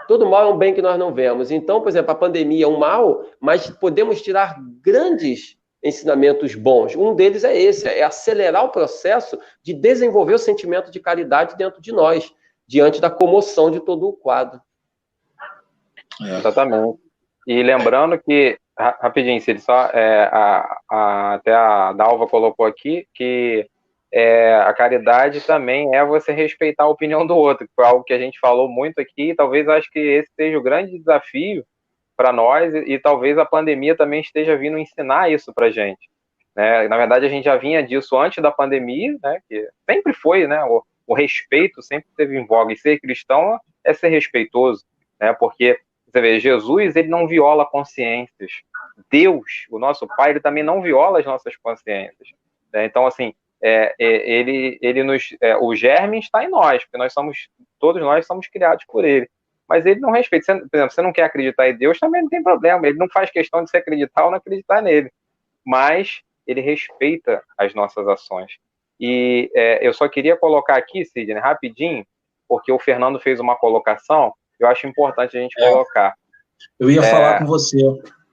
Todo mal é um bem que nós não vemos. Então, por exemplo, a pandemia é um mal, mas podemos tirar grandes ensinamentos bons. Um deles é esse, é acelerar o processo de desenvolver o sentimento de caridade dentro de nós, diante da comoção de todo o quadro. Exatamente. E lembrando que, rapidinho, Cid, só até a Dalva colocou aqui que a caridade também é você respeitar a opinião do outro, que foi algo que a gente falou muito aqui, e talvez acho que esse seja o grande desafio para nós, e talvez a pandemia também esteja vindo ensinar isso para a gente. Né? Na verdade, a gente já vinha disso antes da pandemia, né? Que sempre foi, né? O respeito sempre esteve em voga, e ser cristão é ser respeitoso, né? Porque, você vê, Jesus, ele não viola consciências. Deus, o nosso Pai, ele também não viola as nossas consciências. Né? Então, assim, o germe está em nós, porque todos nós somos criados por ele. Mas ele não respeita. Por exemplo, você não quer acreditar em Deus, também não tem problema. Ele não faz questão de se acreditar ou não acreditar nele. Mas ele respeita as nossas ações. E eu só queria colocar aqui, Sidney, rapidinho, porque o Fernando fez uma colocação, eu acho importante a gente colocar. Eu ia falar com você.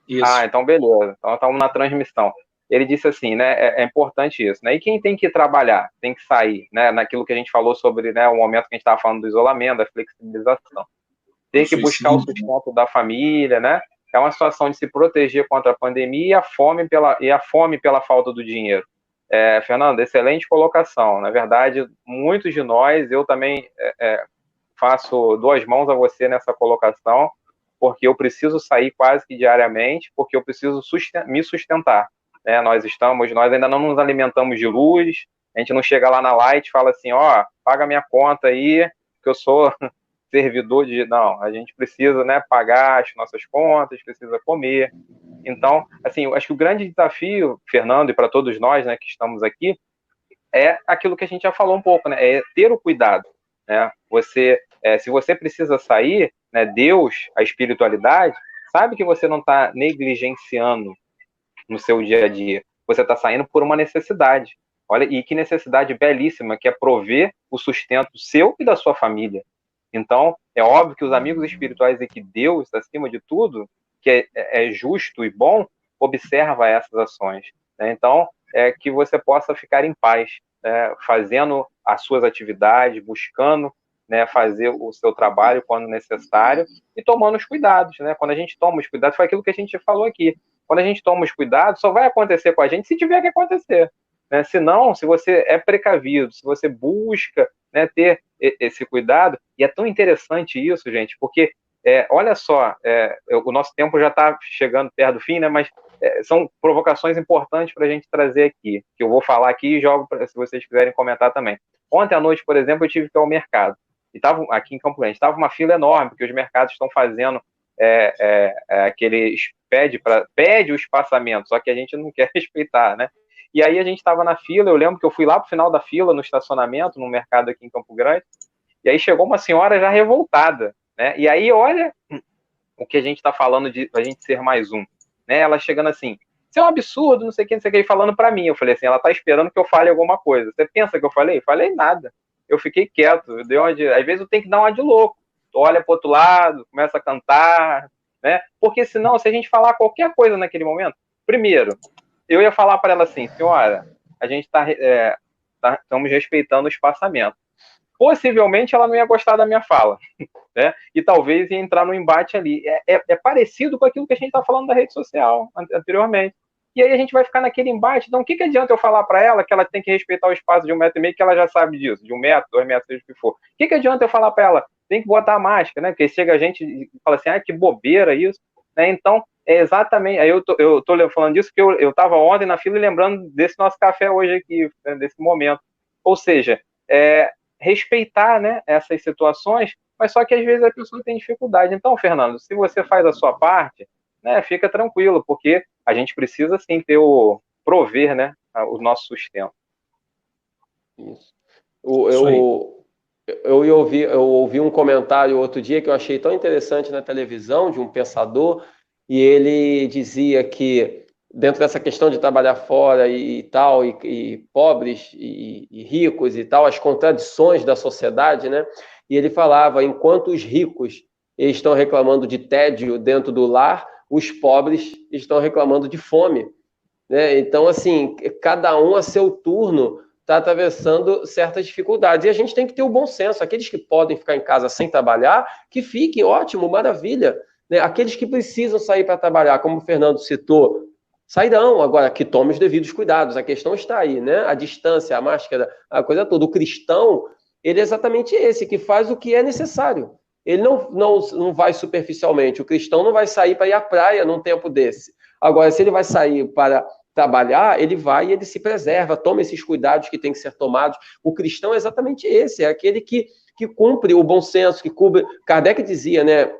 Isso. Então beleza. Então estamos na transmissão. Ele disse assim, né, é importante isso, né, e quem tem que trabalhar, tem que sair, né, naquilo que a gente falou sobre, né, o momento que a gente estava falando do isolamento, da flexibilização. ter que buscar o sustento da família, né? É uma situação de se proteger contra a pandemia e a fome pela falta do dinheiro. Fernando, excelente colocação. Na verdade, muitos de nós, eu também faço duas mãos a você nessa colocação, porque eu preciso sair quase que diariamente, porque eu preciso me sustentar. Nós ainda não nos alimentamos de luz, a gente não chega lá na Light e fala assim, paga minha conta aí, que eu sou servidor de... Não, a gente precisa, né, pagar as nossas contas, precisa comer. Então, assim, eu acho que o grande desafio, Fernando, e para todos nós, né, que estamos aqui, é aquilo que a gente já falou um pouco, né, é ter o cuidado, né? Se você precisa sair, né, Deus, a espiritualidade, sabe que você não está negligenciando no seu dia a dia. Você está saindo por uma necessidade. Olha, e que necessidade belíssima, que é prover o sustento seu e da sua família. Então, é óbvio que os amigos espirituais e que Deus, acima de tudo, que é justo e bom, observa essas ações. Né? Então, que você possa ficar em paz, fazendo as suas atividades, buscando, né, fazer o seu trabalho quando necessário e tomando os cuidados. Né? Quando a gente toma os cuidados, foi aquilo que a gente falou aqui. Quando a gente toma os cuidados, só vai acontecer com a gente se tiver que acontecer. Né? Se não, se você é precavido, se você busca, né, ter esse cuidado, e é tão interessante isso, gente, porque, olha só, o nosso tempo já está chegando perto do fim, né, mas são provocações importantes para a gente trazer aqui, que eu vou falar aqui e jogo se vocês quiserem comentar também. Ontem à noite, por exemplo, eu tive que ir ao mercado, e estava aqui em Campo Grande, estava uma fila enorme, porque os mercados estão fazendo aqueles pede o espaçamento, só que a gente não quer respeitar, né? E aí a gente estava na fila, eu lembro que eu fui lá para o final da fila, no estacionamento, no mercado aqui em Campo Grande, e aí chegou uma senhora já revoltada, né? E aí, olha o que a gente está falando de a gente ser mais um, né? Ela chegando assim, isso é um absurdo, não sei o que, e falando para mim. Eu falei assim, ela está esperando que eu fale alguma coisa. Você pensa que eu falei? Falei nada. Eu fiquei quieto. Às vezes eu tenho que dar uma de louco. Tu olha para o outro lado, começa a cantar, né? Porque senão, se a gente falar qualquer coisa naquele momento, primeiro, eu ia falar para ela assim, senhora, a gente estamos respeitando o espaçamento. Possivelmente ela não ia gostar da minha fala, né? E talvez ia entrar no embate ali. É parecido com aquilo que a gente está falando da rede social anteriormente. E aí a gente vai ficar naquele embate. Então, o que adianta eu falar para ela que ela tem que respeitar o espaço de 1,5 metro, que ela já sabe disso, de 1 metro, 2 metros, seja o que for. O que adianta eu falar para ela? Tem que botar a máscara, né? Porque chega a gente e fala assim, que bobeira isso. Né? Então, exatamente. Aí eu tô falando disso porque eu estava ontem na fila e lembrando desse nosso café hoje aqui, né? Desse momento. Ou seja, respeitar, né, essas situações, mas só que às vezes a pessoa tem dificuldade. Então, Fernando, se você faz a sua parte, né, fica tranquilo, porque a gente precisa sim prover, né, o nosso sustento. Isso. Eu ouvi um comentário outro dia que eu achei tão interessante na televisão, de um pensador, e ele dizia que dentro dessa questão de trabalhar fora e tal, e pobres e ricos e tal, as contradições da sociedade, né? E ele falava, enquanto os ricos estão reclamando de tédio dentro do lar, os pobres estão reclamando de fome, né? Então, assim, cada um a seu turno está atravessando certas dificuldades. E a gente tem que ter o bom senso. Aqueles que podem ficar em casa sem trabalhar, que fiquem, ótimo, maravilha. Né? Aqueles que precisam sair para trabalhar, como o Fernando citou, sairão. Agora, que tomem os devidos cuidados. A questão está aí, né? A distância, a máscara, a coisa toda. O cristão, ele é exatamente esse, que faz o que é necessário. Ele não vai superficialmente. O cristão não vai sair para ir à praia num tempo desse. Agora, se ele vai sair para trabalhar, ele vai e ele se preserva, toma esses cuidados que têm que ser tomados. O cristão é exatamente esse, é aquele que cumpre o bom senso, que cumpre... Kardec dizia, né,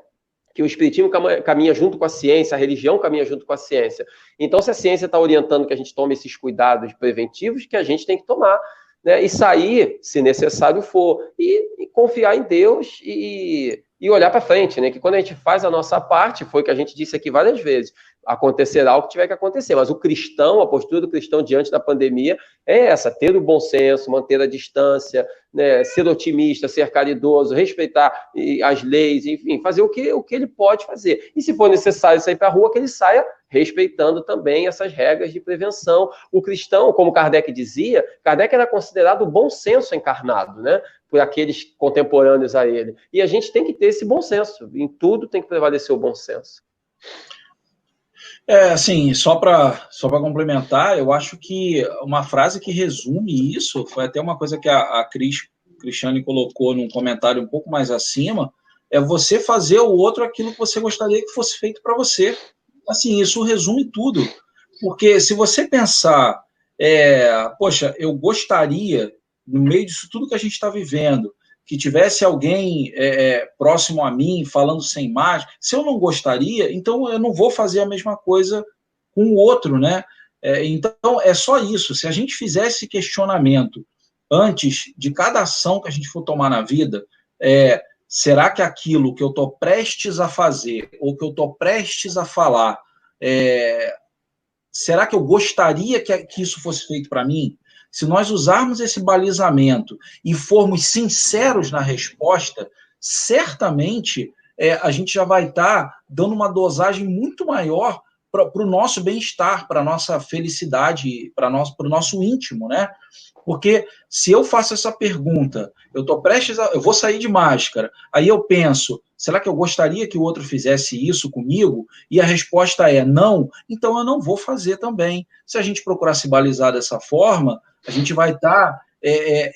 que o espiritismo caminha junto com a ciência, a religião caminha junto com a ciência. Então, se a ciência está orientando que a gente tome esses cuidados preventivos, que a gente tem que tomar, né, e sair, se necessário for, e confiar em Deus e olhar para frente, né? Que quando a gente faz a nossa parte, foi o que a gente disse aqui várias vezes, acontecerá o que tiver que acontecer. Mas o cristão, a postura do cristão diante da pandemia é essa: ter o bom senso, manter a distância, né, ser otimista, ser caridoso, respeitar as leis, enfim, fazer o que ele pode fazer. E se for necessário sair para a rua, que ele saia respeitando também essas regras de prevenção. O cristão, como Kardec dizia, Kardec era considerado o bom senso encarnado, né, por aqueles contemporâneos a ele. E a gente tem que ter esse bom senso. Em tudo tem que prevalecer o bom senso. Assim, só para complementar, eu acho que uma frase que resume isso foi até uma coisa que a Cristiane colocou num comentário um pouco mais acima, é você fazer ao outro aquilo que você gostaria que fosse feito para você. Assim, isso resume tudo. Porque se você pensar, poxa, eu gostaria, no meio disso tudo que a gente está vivendo, que tivesse alguém próximo a mim, falando sem máscara, se eu não gostaria, então eu não vou fazer a mesma coisa com o outro, né? Então, é só isso. Se a gente fizesse esse questionamento antes de cada ação que a gente for tomar na vida, será que aquilo que eu estou prestes a fazer, ou que eu estou prestes a falar, será que eu gostaria que isso fosse feito para mim? Se nós usarmos esse balizamento e formos sinceros na resposta, certamente a gente já vai estar dando uma dosagem muito maior para o nosso bem-estar, para a nossa felicidade, para o nosso íntimo, né? Porque se eu faço essa pergunta, eu vou sair de máscara, aí eu penso, será que eu gostaria que o outro fizesse isso comigo? E a resposta é não, então eu não vou fazer também. Se a gente procurar se balizar dessa forma, a gente vai estar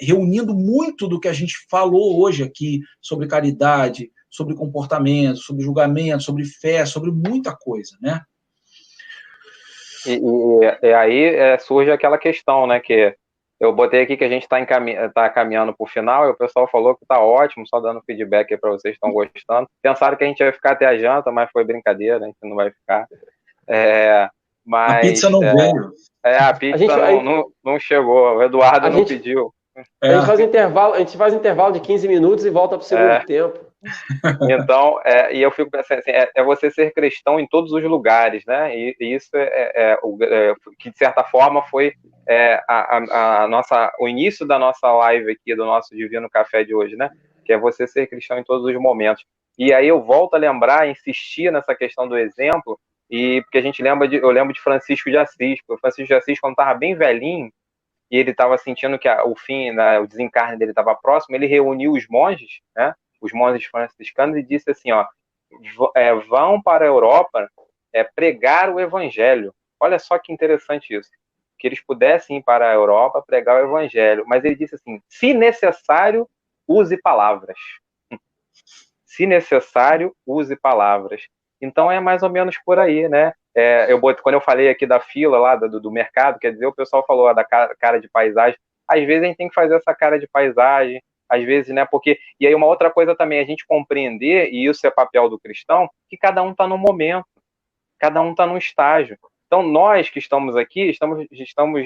reunindo muito do que a gente falou hoje aqui sobre caridade, sobre comportamento, sobre julgamento, sobre fé, sobre muita coisa, né? E aí surge aquela questão, né, que eu botei aqui que a gente está caminhando para o final e o pessoal falou que está ótimo, só dando feedback aí para vocês que estão gostando. Pensaram que a gente ia ficar até a janta, mas foi brincadeira, a gente não vai ficar. Mas, a pizza não veio. A pizza não chegou, o Eduardo não pediu. A gente faz intervalo de 15 minutos e volta para o segundo tempo. Então, e eu fico pensando assim, você ser cristão em todos os lugares, né? E isso que de certa forma foi o início da nossa live aqui, do nosso Divino Café de hoje, né? Que é você ser cristão em todos os momentos. E aí eu volto a lembrar, insistir nessa questão do exemplo, porque eu lembro de Francisco de Assis, porque o Francisco de Assis, quando estava bem velhinho, e ele estava sentindo que o fim, né, o desencarne dele estava próximo, ele reuniu os monges, né? Os monges franciscanos, e disse assim, vão para a Europa pregar o evangelho. Olha só que interessante isso, que eles pudessem ir para a Europa pregar o evangelho, mas ele disse assim, se necessário, use palavras. Se necessário, use palavras. Então é mais ou menos por aí, né? Quando eu falei aqui da fila lá do mercado, quer dizer, o pessoal falou da cara de paisagem, às vezes a gente tem que fazer essa cara de paisagem, às vezes, né, porque, e aí uma outra coisa também, a gente compreender, e isso é papel do cristão, que cada um está no momento, cada um está num estágio. Então, nós que estamos aqui, estamos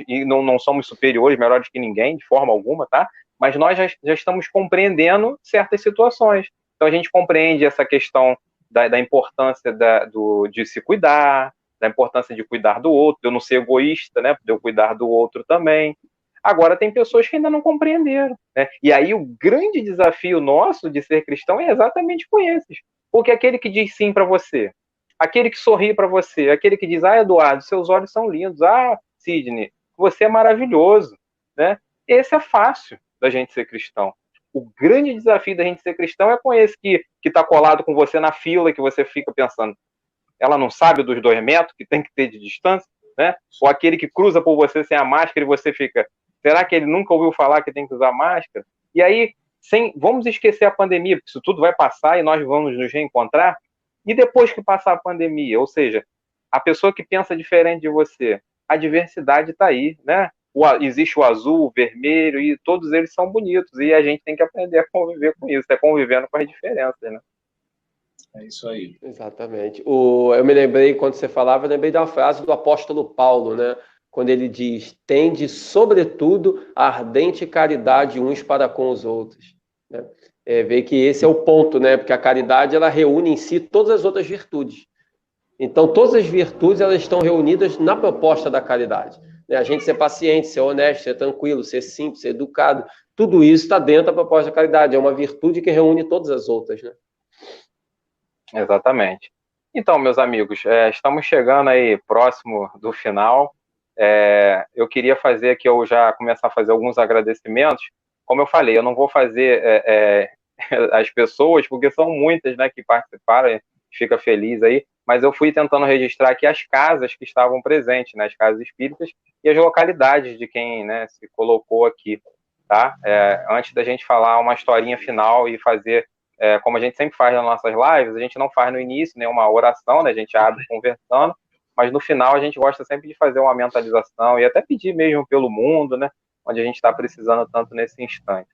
e não somos superiores, melhores que ninguém, de forma alguma, tá? Mas nós já estamos compreendendo certas situações. Então, a gente compreende essa questão da importância de se cuidar, da importância de cuidar do outro, de eu não ser egoísta, né, de eu cuidar do outro também. Agora, tem pessoas que ainda não compreenderam, né? E aí o grande desafio nosso de ser cristão é exatamente com esses. Porque aquele que diz sim para você, aquele que sorri para você, aquele que diz, Eduardo, seus olhos são lindos, Sidney, você é maravilhoso, né? Esse é fácil da gente ser cristão. O grande desafio da gente ser cristão é com esse que está colado com você na fila, que você fica pensando, ela não sabe dos 2 metros que tem que ter de distância, né? Ou aquele que cruza por você sem a máscara e você fica, será que ele nunca ouviu falar que tem que usar máscara? E aí, vamos esquecer a pandemia, porque isso tudo vai passar e nós vamos nos reencontrar. E depois que passar a pandemia, ou seja, a pessoa que pensa diferente de você, a diversidade está aí, né? Existe o azul, o vermelho, e todos eles são bonitos, e a gente tem que aprender a conviver com isso, convivendo com as diferenças, né? É isso aí. Exatamente. Eu me lembrei, quando você falava, eu lembrei da frase do apóstolo Paulo, né? Quando ele diz, tende, sobretudo, a ardente caridade uns para com os outros. Né? Ver que esse é o ponto, né? Porque a caridade, ela reúne em si todas as outras virtudes. Então, todas as virtudes elas estão reunidas na proposta da caridade. Né? A gente ser paciente, ser honesto, ser tranquilo, ser simples, ser educado, tudo isso está dentro da proposta da caridade. É uma virtude que reúne todas as outras, né? Exatamente. Então, meus amigos, estamos chegando aí próximo do final. Eu queria fazer aqui, eu já começar a fazer alguns agradecimentos. Como eu falei, eu não vou fazer as pessoas, porque são muitas, né, que participaram, fica feliz aí, mas eu fui tentando registrar aqui as casas que estavam presentes, né, as casas espíritas e as localidades de quem, né, se colocou aqui, tá? Antes da gente falar uma historinha final e fazer, como a gente sempre faz nas nossas lives, a gente não faz no início nenhuma oração, né, a gente abre conversando, mas no final a gente gosta sempre de fazer uma mentalização e até pedir mesmo pelo mundo, né, onde a gente está precisando tanto nesse instante.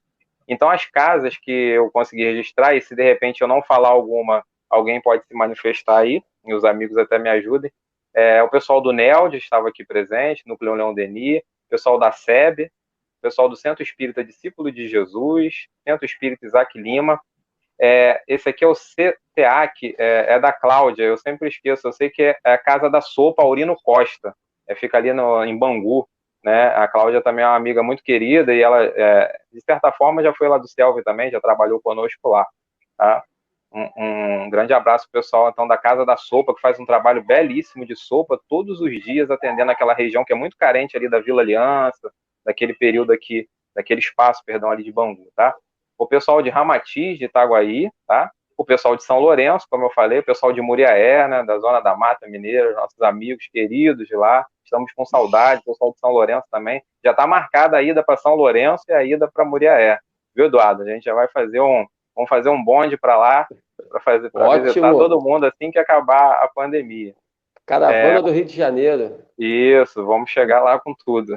Então, as casas que eu consegui registrar, e se de repente eu não falar alguma, alguém pode se manifestar aí, e os amigos até me ajudem. O pessoal do NELD estava aqui presente, Núcleo Leão Denis, o pessoal da SEB, o pessoal do Centro Espírita Discípulo de Jesus, Centro Espírita Isaac Lima. Esse aqui é o CEAC, é da Cláudia, eu sempre esqueço, eu sei que é a Casa da Sopa Aurino Costa, fica ali em Bangu. Né? A Cláudia também é uma amiga muito querida e ela, de certa forma, já foi lá do Selvi também, já trabalhou conosco lá. Tá? Um grande abraço pro pessoal então da Casa da Sopa, que faz um trabalho belíssimo de sopa todos os dias, atendendo aquela região que é muito carente ali da Vila Aliança, daquele período aqui, daquele espaço, perdão, ali de Bangu, tá? O pessoal de Ramatiz, de Itaguaí, tá? O pessoal de São Lourenço, como eu falei, o pessoal de Muriaé, né, da Zona da Mata Mineira, nossos amigos queridos de lá, estamos com saudade, o pessoal de São Lourenço também. Já está marcada a ida para São Lourenço e a ida para Muriaé. Viu, Eduardo? A gente já vai fazer vamos fazer um bonde para lá, para visitar todo mundo assim que acabar a pandemia. Caravana do Rio de Janeiro. Isso, vamos chegar lá com tudo.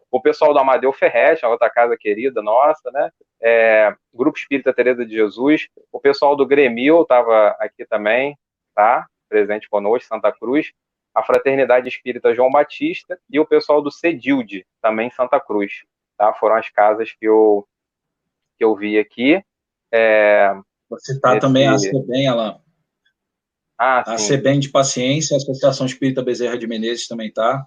O pessoal do Amadeu Ferretti, a outra casa querida nossa, né? Grupo Espírita Teresa de Jesus. O pessoal do Grêmio estava aqui também, tá? Presente conosco, Santa Cruz. A Fraternidade Espírita João Batista e o pessoal do Cedilde, também Santa Cruz. Tá? Foram as casas que eu vi aqui. Você está também a SEBEM, Alain. A SEBEM de Paciência, a Associação Espírita Bezerra de Menezes também está.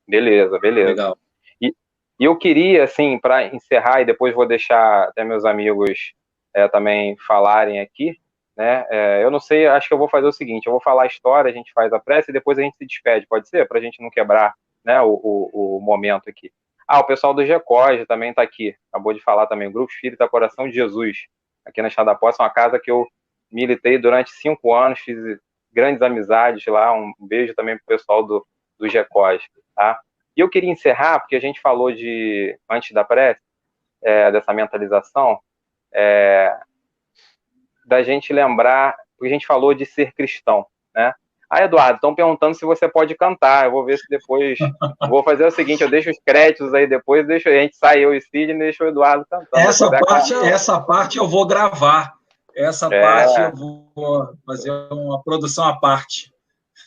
Beleza. Legal. E eu queria, assim, para encerrar, e depois vou deixar até meus amigos também falarem aqui, né? Eu não sei, acho que eu vou fazer o seguinte, eu vou falar a história, a gente faz a prece e depois a gente se despede, pode ser? Para a gente não quebrar, né, o momento aqui. O pessoal do GECOS também está aqui, acabou de falar também, o Grupo Espírita Coração de Jesus, aqui na Estrada da Posse, uma casa que eu militei durante 5 anos, fiz grandes amizades lá, um beijo também para o pessoal do GECOS, tá? E eu queria encerrar, porque a gente falou antes da prece, dessa mentalização, da gente lembrar, porque a gente falou de ser cristão, né? Eduardo, estão perguntando se você pode cantar, eu vou ver se depois, vou fazer o seguinte, eu deixo os créditos aí depois, a gente sai, eu e Sidney, deixa o Eduardo cantando. Essa parte eu vou gravar, parte eu vou fazer uma produção à parte.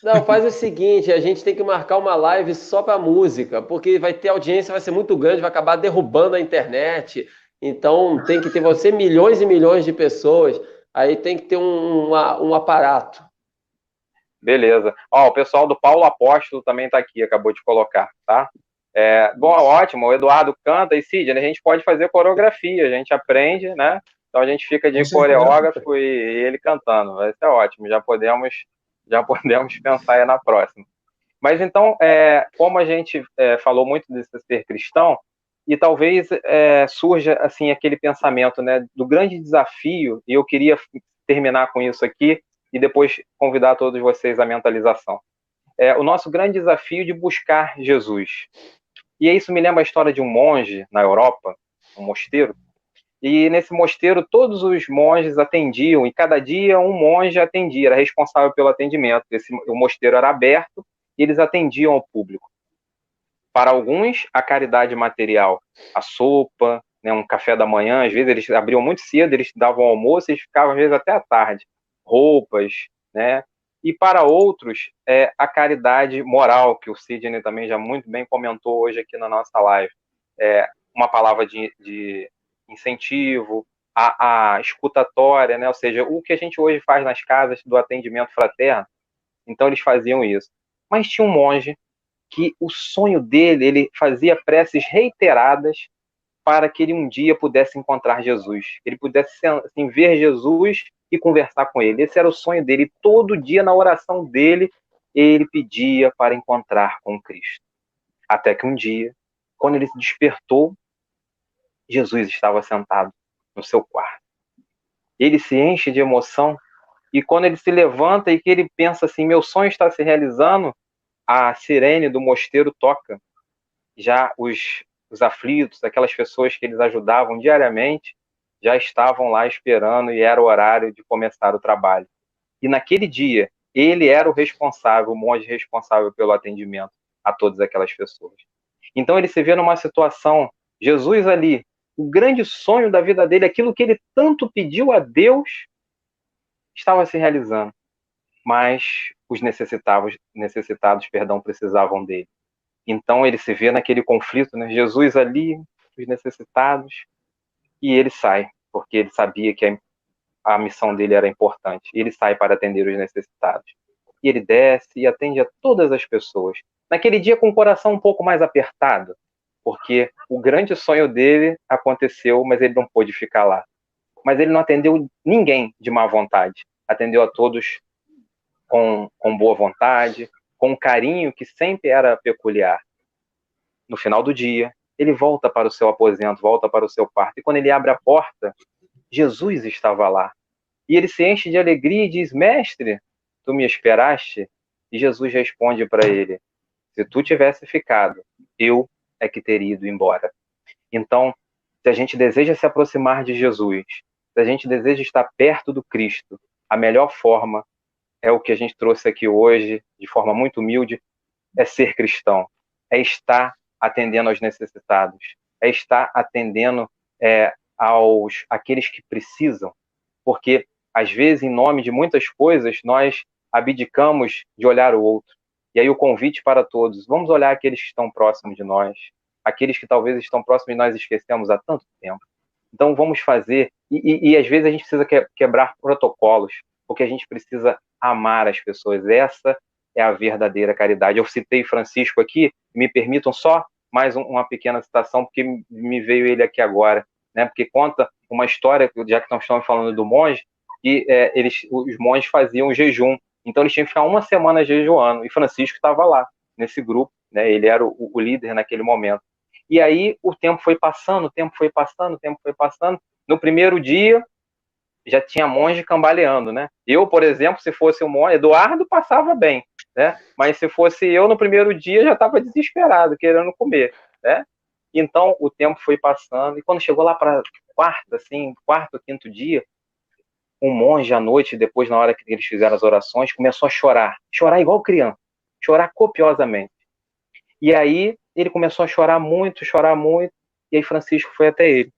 Não, faz o seguinte, a gente tem que marcar uma live só para música, porque vai ter audiência, vai ser muito grande, vai acabar derrubando a internet. Então tem que ter você milhões e milhões de pessoas, aí tem que ter um aparato. Beleza. O pessoal do Paulo Apóstolo também está aqui, acabou de colocar, tá? Bom, ótimo, o Eduardo canta e Sidney, a gente pode fazer coreografia, a gente aprende, né? Então a gente fica de coreógrafo e ele cantando, vai ser ótimo, já podemos pensar aí na próxima. Mas então, como a gente falou muito de ser cristão, e talvez surja assim aquele pensamento, né, do grande desafio, e eu queria terminar com isso aqui, e depois convidar todos vocês à mentalização. O nosso grande desafio de buscar Jesus. E isso me lembra a história de um monge na Europa, um mosteiro, e nesse mosteiro todos os monges atendiam, e cada dia um monge atendia, era responsável pelo atendimento. O mosteiro era aberto e eles atendiam ao público. Para alguns, a caridade material, a sopa, né, um café da manhã, às vezes eles abriam muito cedo, eles davam almoço e eles ficavam às vezes até à tarde. Roupas, né? E para outros, a caridade moral, que o Sidney também já muito bem comentou hoje aqui na nossa live. Uma palavra de incentivo, a escutatória, né? Ou seja, o que a gente hoje faz nas casas do atendimento fraterno. Então eles faziam isso. Mas tinha um monge que o sonho dele, ele fazia preces reiteradas para que ele um dia pudesse encontrar Jesus, que ele pudesse assim, ver Jesus e conversar com ele. Esse era o sonho dele. Todo dia na oração dele, ele pedia para encontrar com Cristo. Até que um dia, quando ele se despertou, Jesus estava sentado no seu quarto. Ele se enche de emoção e quando ele se levanta e que ele pensa assim, meu sonho está se realizando, a sirene do mosteiro toca. Já os aflitos, aquelas pessoas que eles ajudavam diariamente, já estavam lá esperando e era o horário de começar o trabalho. E naquele dia, ele era o responsável, o monge responsável pelo atendimento a todas aquelas pessoas. Então ele se vê numa situação, Jesus ali, o grande sonho da vida dele, aquilo que ele tanto pediu a Deus, estava se realizando. Mas os necessitados, precisavam dele. Então ele se vê naquele conflito, né? Jesus ali, os necessitados, e ele sai, porque ele sabia que a missão dele era importante. E ele sai para atender os necessitados. E ele desce e atende a todas as pessoas. Naquele dia com o coração um pouco mais apertado, porque o grande sonho dele aconteceu, mas ele não pôde ficar lá. Mas ele não atendeu ninguém de má vontade. Atendeu a todos com boa vontade, com um carinho que sempre era peculiar. No final do dia, ele volta para o seu aposento, volta para o seu quarto. E quando ele abre a porta, Jesus estava lá. E ele se enche de alegria e diz, mestre, tu me esperaste? E Jesus responde para ele, se tu tivesse ficado, eu é que teria ido embora. Então, se a gente deseja se aproximar de Jesus, se a gente deseja estar perto do Cristo, a melhor forma é o que a gente trouxe aqui hoje, de forma muito humilde, é ser cristão, é estar atendendo aos necessitados, é estar atendendo àqueles que precisam, porque às vezes, em nome de muitas coisas, nós abdicamos de olhar o outro. E aí o convite para todos, vamos olhar aqueles que estão próximos de nós, aqueles que talvez estão próximos e nós esquecemos há tanto tempo. Então vamos fazer, e às vezes a gente precisa quebrar protocolos, porque a gente precisa amar as pessoas. Essa é a verdadeira caridade. Eu citei Francisco aqui, me permitam só mais uma pequena citação, porque me veio ele aqui agora, né? Porque conta uma história, já que nós estamos falando do monge, que os monges faziam jejum, então eles tinham que ficar uma semana jejuando, e Francisco estava lá, nesse grupo, né? Ele era o líder naquele momento. E aí o tempo foi passando, o tempo foi passando. No primeiro dia, já tinha monge cambaleando, né? Eu, por exemplo, se fosse o monge, Eduardo passava bem, né? Mas se fosse eu, no primeiro dia, já estava desesperado, querendo comer, né? Então, o tempo foi passando, e quando chegou lá para quarto, quinto dia, um monge à noite, depois, na hora que eles fizeram as orações, começou a chorar igual criança, chorar copiosamente. E aí, ele começou a chorar muito, e aí Francisco foi até ele,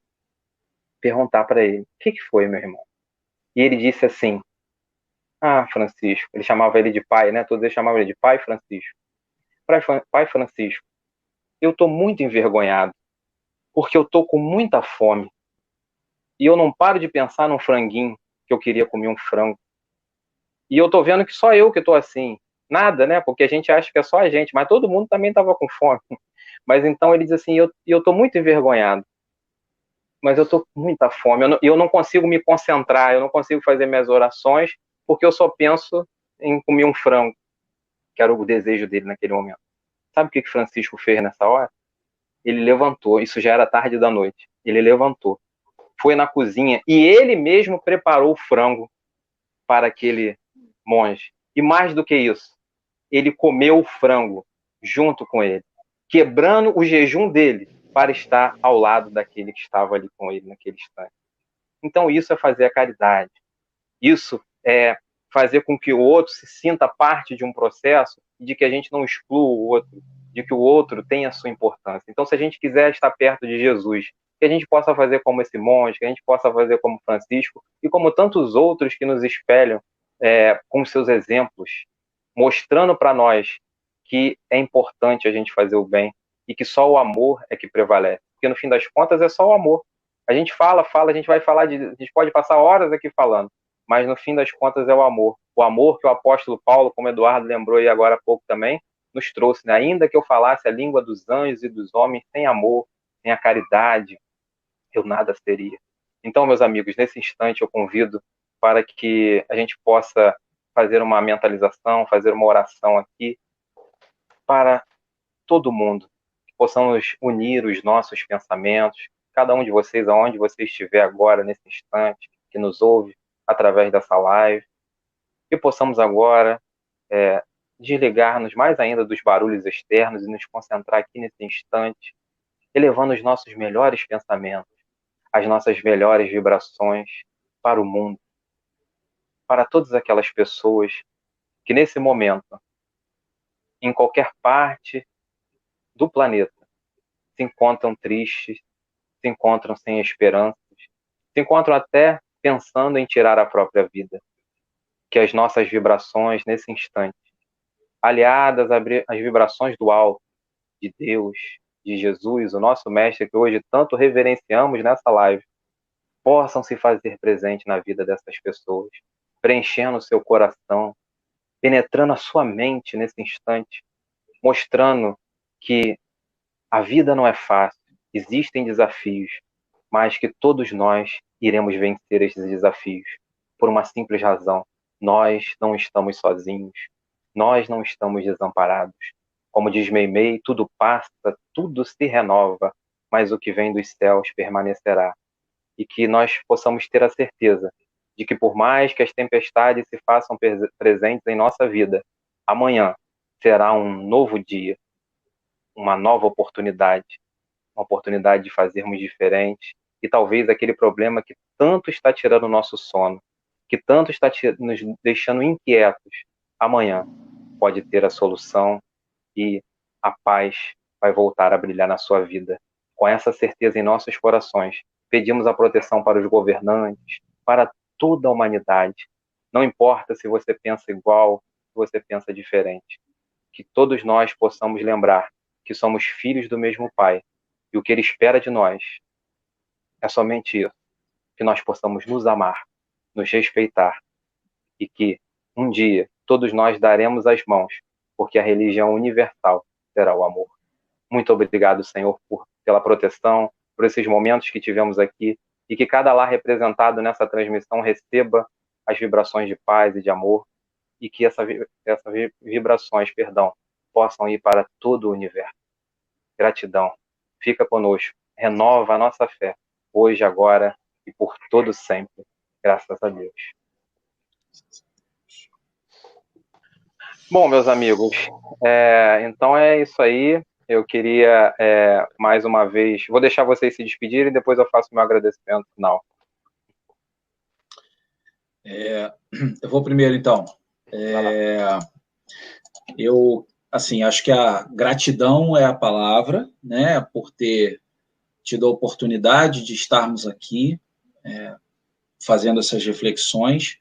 perguntar para ele, o que foi, meu irmão? E ele disse assim, Francisco, ele chamava ele de pai, né? Todos eles chamavam ele de pai Francisco. Pai Francisco, eu estou muito envergonhado, porque eu estou com muita fome. E eu não paro de pensar num franguinho, que eu queria comer um frango. E eu estou vendo que só eu que estou assim. Nada, né? Porque a gente acha que é só a gente, mas todo mundo também estava com fome. Mas então ele diz assim, eu estou muito envergonhado, mas eu estou com muita fome. Eu não consigo me concentrar, eu não consigo fazer minhas orações, porque eu só penso em comer um frango, que era o desejo dele naquele momento. Sabe o que Francisco fez nessa hora? Ele levantou, isso já era tarde da noite, ele levantou, foi na cozinha e ele mesmo preparou o frango para aquele monge. E mais do que isso, ele comeu o frango junto com ele, quebrando o jejum dele para estar ao lado daquele que estava ali com ele naquele instante. Então isso é fazer a caridade. Isso é fazer com que o outro se sinta parte de um processo, de que a gente não exclua o outro, de que o outro tenha a sua importância. Então, se a gente quiser estar perto de Jesus, que a gente possa fazer como esse monge, que a gente possa fazer como Francisco, e como tantos outros que nos espelham com seus exemplos, mostrando para nós que é importante a gente fazer o bem, e que só o amor é que prevalece. Porque, no fim das contas, é só o amor. A gente fala, a gente vai falar a gente pode passar horas aqui falando, mas no fim das contas é o amor. O amor que o apóstolo Paulo, como o Eduardo lembrou aí agora há pouco também, nos trouxe, né? Ainda que eu falasse a língua dos anjos e dos homens, sem amor, sem a caridade, eu nada seria. Então, meus amigos, nesse instante eu convido para que a gente possa fazer uma mentalização, fazer uma oração aqui para todo mundo, que possamos unir os nossos pensamentos, cada um de vocês, aonde você estiver agora, nesse instante, que nos ouve através dessa live, que possamos agora desligar-nos mais ainda dos barulhos externos e nos concentrar aqui nesse instante, elevando os nossos melhores pensamentos, as nossas melhores vibrações para o mundo, para todas aquelas pessoas que nesse momento, em qualquer parte do planeta, se encontram tristes, se encontram sem esperanças, se encontram até pensando em tirar a própria vida. Que as nossas vibrações nesse instante, aliadas às vibrações do alto, de Deus, de Jesus, o nosso mestre que hoje tanto reverenciamos nessa live, possam se fazer presente na vida dessas pessoas, preenchendo o seu coração, penetrando a sua mente nesse instante, mostrando que a vida não é fácil, existem desafios, mas que todos nós iremos vencer esses desafios, por uma simples razão: nós não estamos sozinhos, nós não estamos desamparados. Como diz Meimei, tudo passa, tudo se renova, mas o que vem dos céus permanecerá. E que nós possamos ter a certeza de que, por mais que as tempestades se façam presentes em nossa vida, amanhã será um novo dia, uma nova oportunidade, uma oportunidade de fazermos diferente, e talvez aquele problema que tanto está tirando o nosso sono, que tanto está nos deixando inquietos, amanhã pode ter a solução e a paz vai voltar a brilhar na sua vida. Com essa certeza em nossos corações, pedimos a proteção para os governantes, para toda a humanidade. Não importa se você pensa igual, se você pensa diferente. Que todos nós possamos lembrar que somos filhos do mesmo Pai. E o que Ele espera de nós é somente isso. Que nós possamos nos amar, nos respeitar. E que um dia todos nós daremos as mãos, porque a religião universal será o amor. Muito obrigado, Senhor, pela proteção, por esses momentos que tivemos aqui, e que cada lar representado nessa transmissão receba as vibrações de paz e de amor, e que essas vibrações, possam ir para todo o universo. Gratidão. Fica conosco. Renova a nossa fé, hoje, agora e por todo sempre. Graças a Deus. Bom, meus amigos, então é isso aí. Eu queria, mais uma vez, vou deixar vocês se despedirem e depois eu faço meu agradecimento final. Eu vou primeiro, então. Eu, assim, acho que a gratidão é a palavra, né, por ter tido a oportunidade de estarmos aqui fazendo essas reflexões.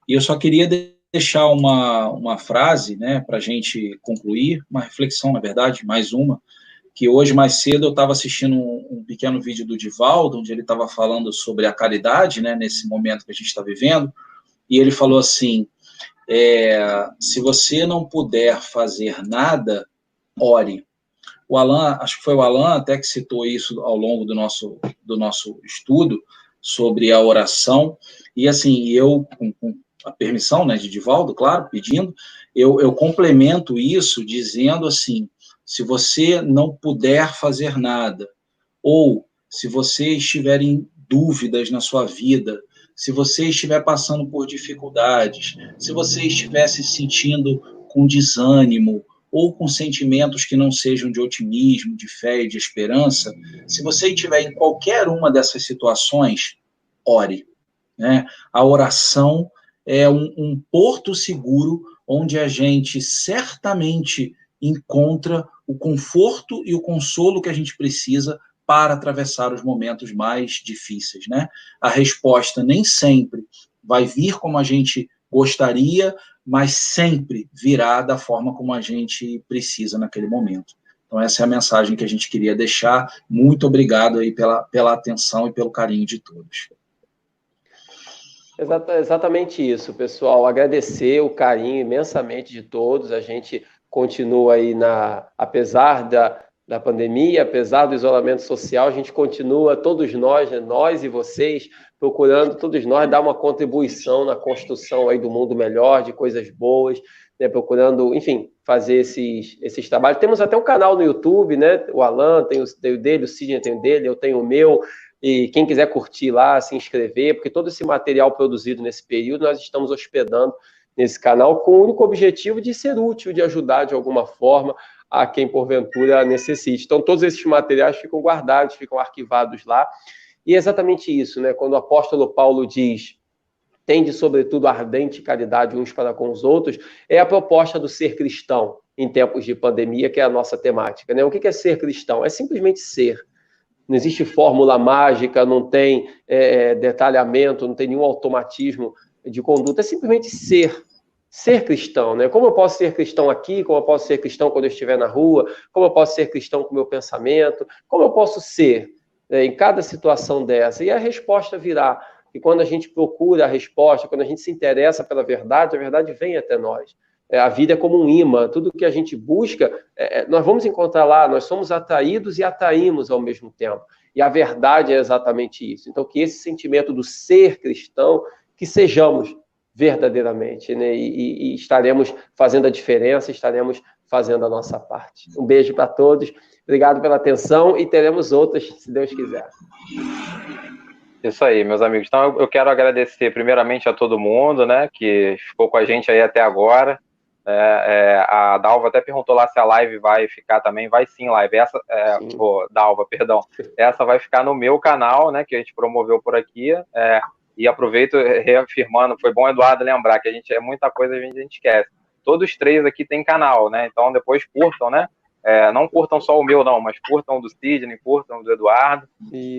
E eu só queria deixar uma frase, né, para a gente concluir, uma reflexão, na verdade, mais uma, que hoje, mais cedo, eu estava assistindo um pequeno vídeo do Divaldo, onde ele estava falando sobre a caridade, né, nesse momento que a gente está vivendo, e ele falou assim, se você não puder fazer nada, ore. O Alan, acho que foi o Alan até que citou isso ao longo do nosso estudo sobre a oração, e assim, eu, com a permissão, né, de Divaldo, claro, pedindo, eu complemento isso dizendo assim, se você não puder fazer nada, ou se você estiver em dúvidas na sua vida, se você estiver passando por dificuldades, se você estiver se sentindo com desânimo, ou com sentimentos que não sejam de otimismo, de fé e de esperança, se você estiver em qualquer uma dessas situações, ore. Né? A oração é um porto seguro onde a gente certamente encontra o conforto e o consolo que a gente precisa para atravessar os momentos mais difíceis. Né? A resposta nem sempre vai vir como a gente gostaria, mas sempre virá da forma como a gente precisa naquele momento. Então, essa é a mensagem que a gente queria deixar. Muito obrigado aí pela atenção e pelo carinho de todos. Exatamente isso, pessoal. Agradecer o carinho imensamente de todos. A gente continua aí, apesar da pandemia, apesar do isolamento social, a gente continua, todos nós, né, nós e vocês, procurando, todos nós, dar uma contribuição na construção aí do mundo melhor, de coisas boas, né, procurando, enfim, fazer esses trabalhos. Temos até um canal no YouTube, né? O Alan tem o dele, o Sidney tem o dele, eu tenho o meu. E quem quiser curtir lá, se inscrever, porque todo esse material produzido nesse período nós estamos hospedando nesse canal com o único objetivo de ser útil, de ajudar de alguma forma a quem porventura necessite. Então, todos esses materiais ficam guardados, ficam arquivados lá. E é exatamente isso, né? Quando o apóstolo Paulo diz: tende, sobretudo, ardente caridade uns para com os outros, é a proposta do ser cristão em tempos de pandemia, que é a nossa temática, né? O que é ser cristão? É simplesmente ser. Não existe fórmula mágica, não tem detalhamento, não tem nenhum automatismo de conduta, é simplesmente ser cristão, né? Como eu posso ser cristão aqui, como eu posso ser cristão quando eu estiver na rua, como eu posso ser cristão com o meu pensamento, como eu posso ser em cada situação dessa? E a resposta virá. E quando a gente procura a resposta, quando a gente se interessa pela verdade, a verdade vem até nós. A vida é como um imã, tudo que a gente busca, nós vamos encontrar lá, nós somos atraídos e atraímos ao mesmo tempo. E a verdade é exatamente isso. Então, que esse sentimento do ser cristão, que sejamos verdadeiramente, né? E estaremos fazendo a diferença, estaremos fazendo a nossa parte. Um beijo para todos, obrigado pela atenção e teremos outras, se Deus quiser. Isso aí, meus amigos. Então, eu quero agradecer primeiramente a todo mundo, né, que ficou com a gente aí até agora. A Dalva até perguntou lá se a live vai ficar também. Vai sim, live. Essa, Dalva, perdão. Essa vai ficar no meu canal, né, que a gente promoveu por aqui. E aproveito reafirmando, foi bom, Eduardo, lembrar que muita coisa a gente esquece. Todos os três aqui tem canal, né? Então depois curtam, né? Não curtam só o meu, não, mas curtam o do Sidney, curtam o do Eduardo,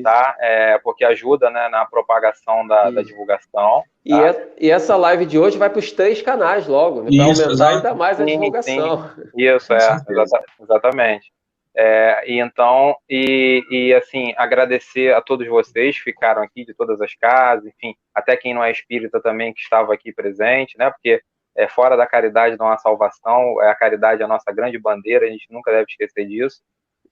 tá? Porque ajuda, né, na propagação da divulgação. Tá? E essa live de hoje vai para os 3 canais logo, né, para aumentar ainda mais a divulgação. Sim. Isso, exatamente. E assim, agradecer a todos vocês que ficaram aqui de todas as casas, enfim, até quem não é espírita também que estava aqui presente, né? Porque fora da caridade não há salvação, a caridade é a nossa grande bandeira, a gente nunca deve esquecer disso.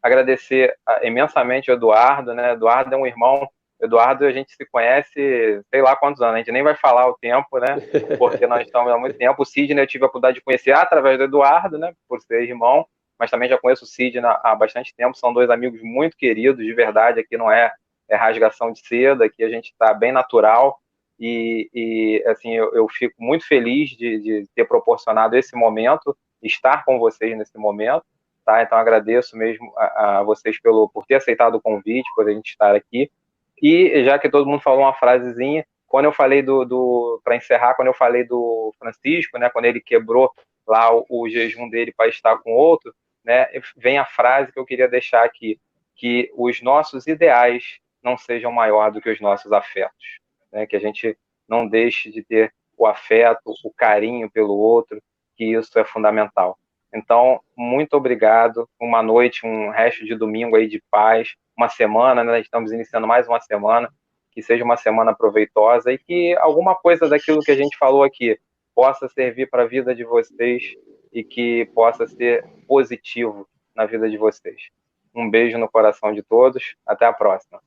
Agradecer imensamente o Eduardo, né? Eduardo é um irmão. Eduardo, a gente se conhece, sei lá quantos anos, a gente nem vai falar o tempo, né? Porque nós estamos há muito tempo. O Sidney eu tive a oportunidade de conhecer através do Eduardo, né? Por ser irmão, mas também já conheço o Sidney há bastante tempo. São 2 amigos muito queridos, de verdade. Aqui não é rasgação de seda, aqui a gente está bem natural. E assim, eu fico muito feliz de ter proporcionado esse momento, estar com vocês nesse momento. Tá? Então, agradeço mesmo a vocês por ter aceitado o convite, por a gente estar aqui. E já que todo mundo falou uma frasezinha, quando eu falei para encerrar, quando eu falei do Francisco, né, quando ele quebrou lá o jejum dele para estar com outro, né, vem a frase que eu queria deixar aqui, que os nossos ideais não sejam maior do que os nossos afetos, né, que a gente não deixe de ter o afeto, o carinho pelo outro, que isso é fundamental. Então, muito obrigado, uma noite, um resto de domingo aí de paz, uma semana, né? Estamos iniciando mais uma semana, que seja uma semana proveitosa e que alguma coisa daquilo que a gente falou aqui possa servir para a vida de vocês e que possa ser positivo na vida de vocês. Um beijo no coração de todos, até a próxima.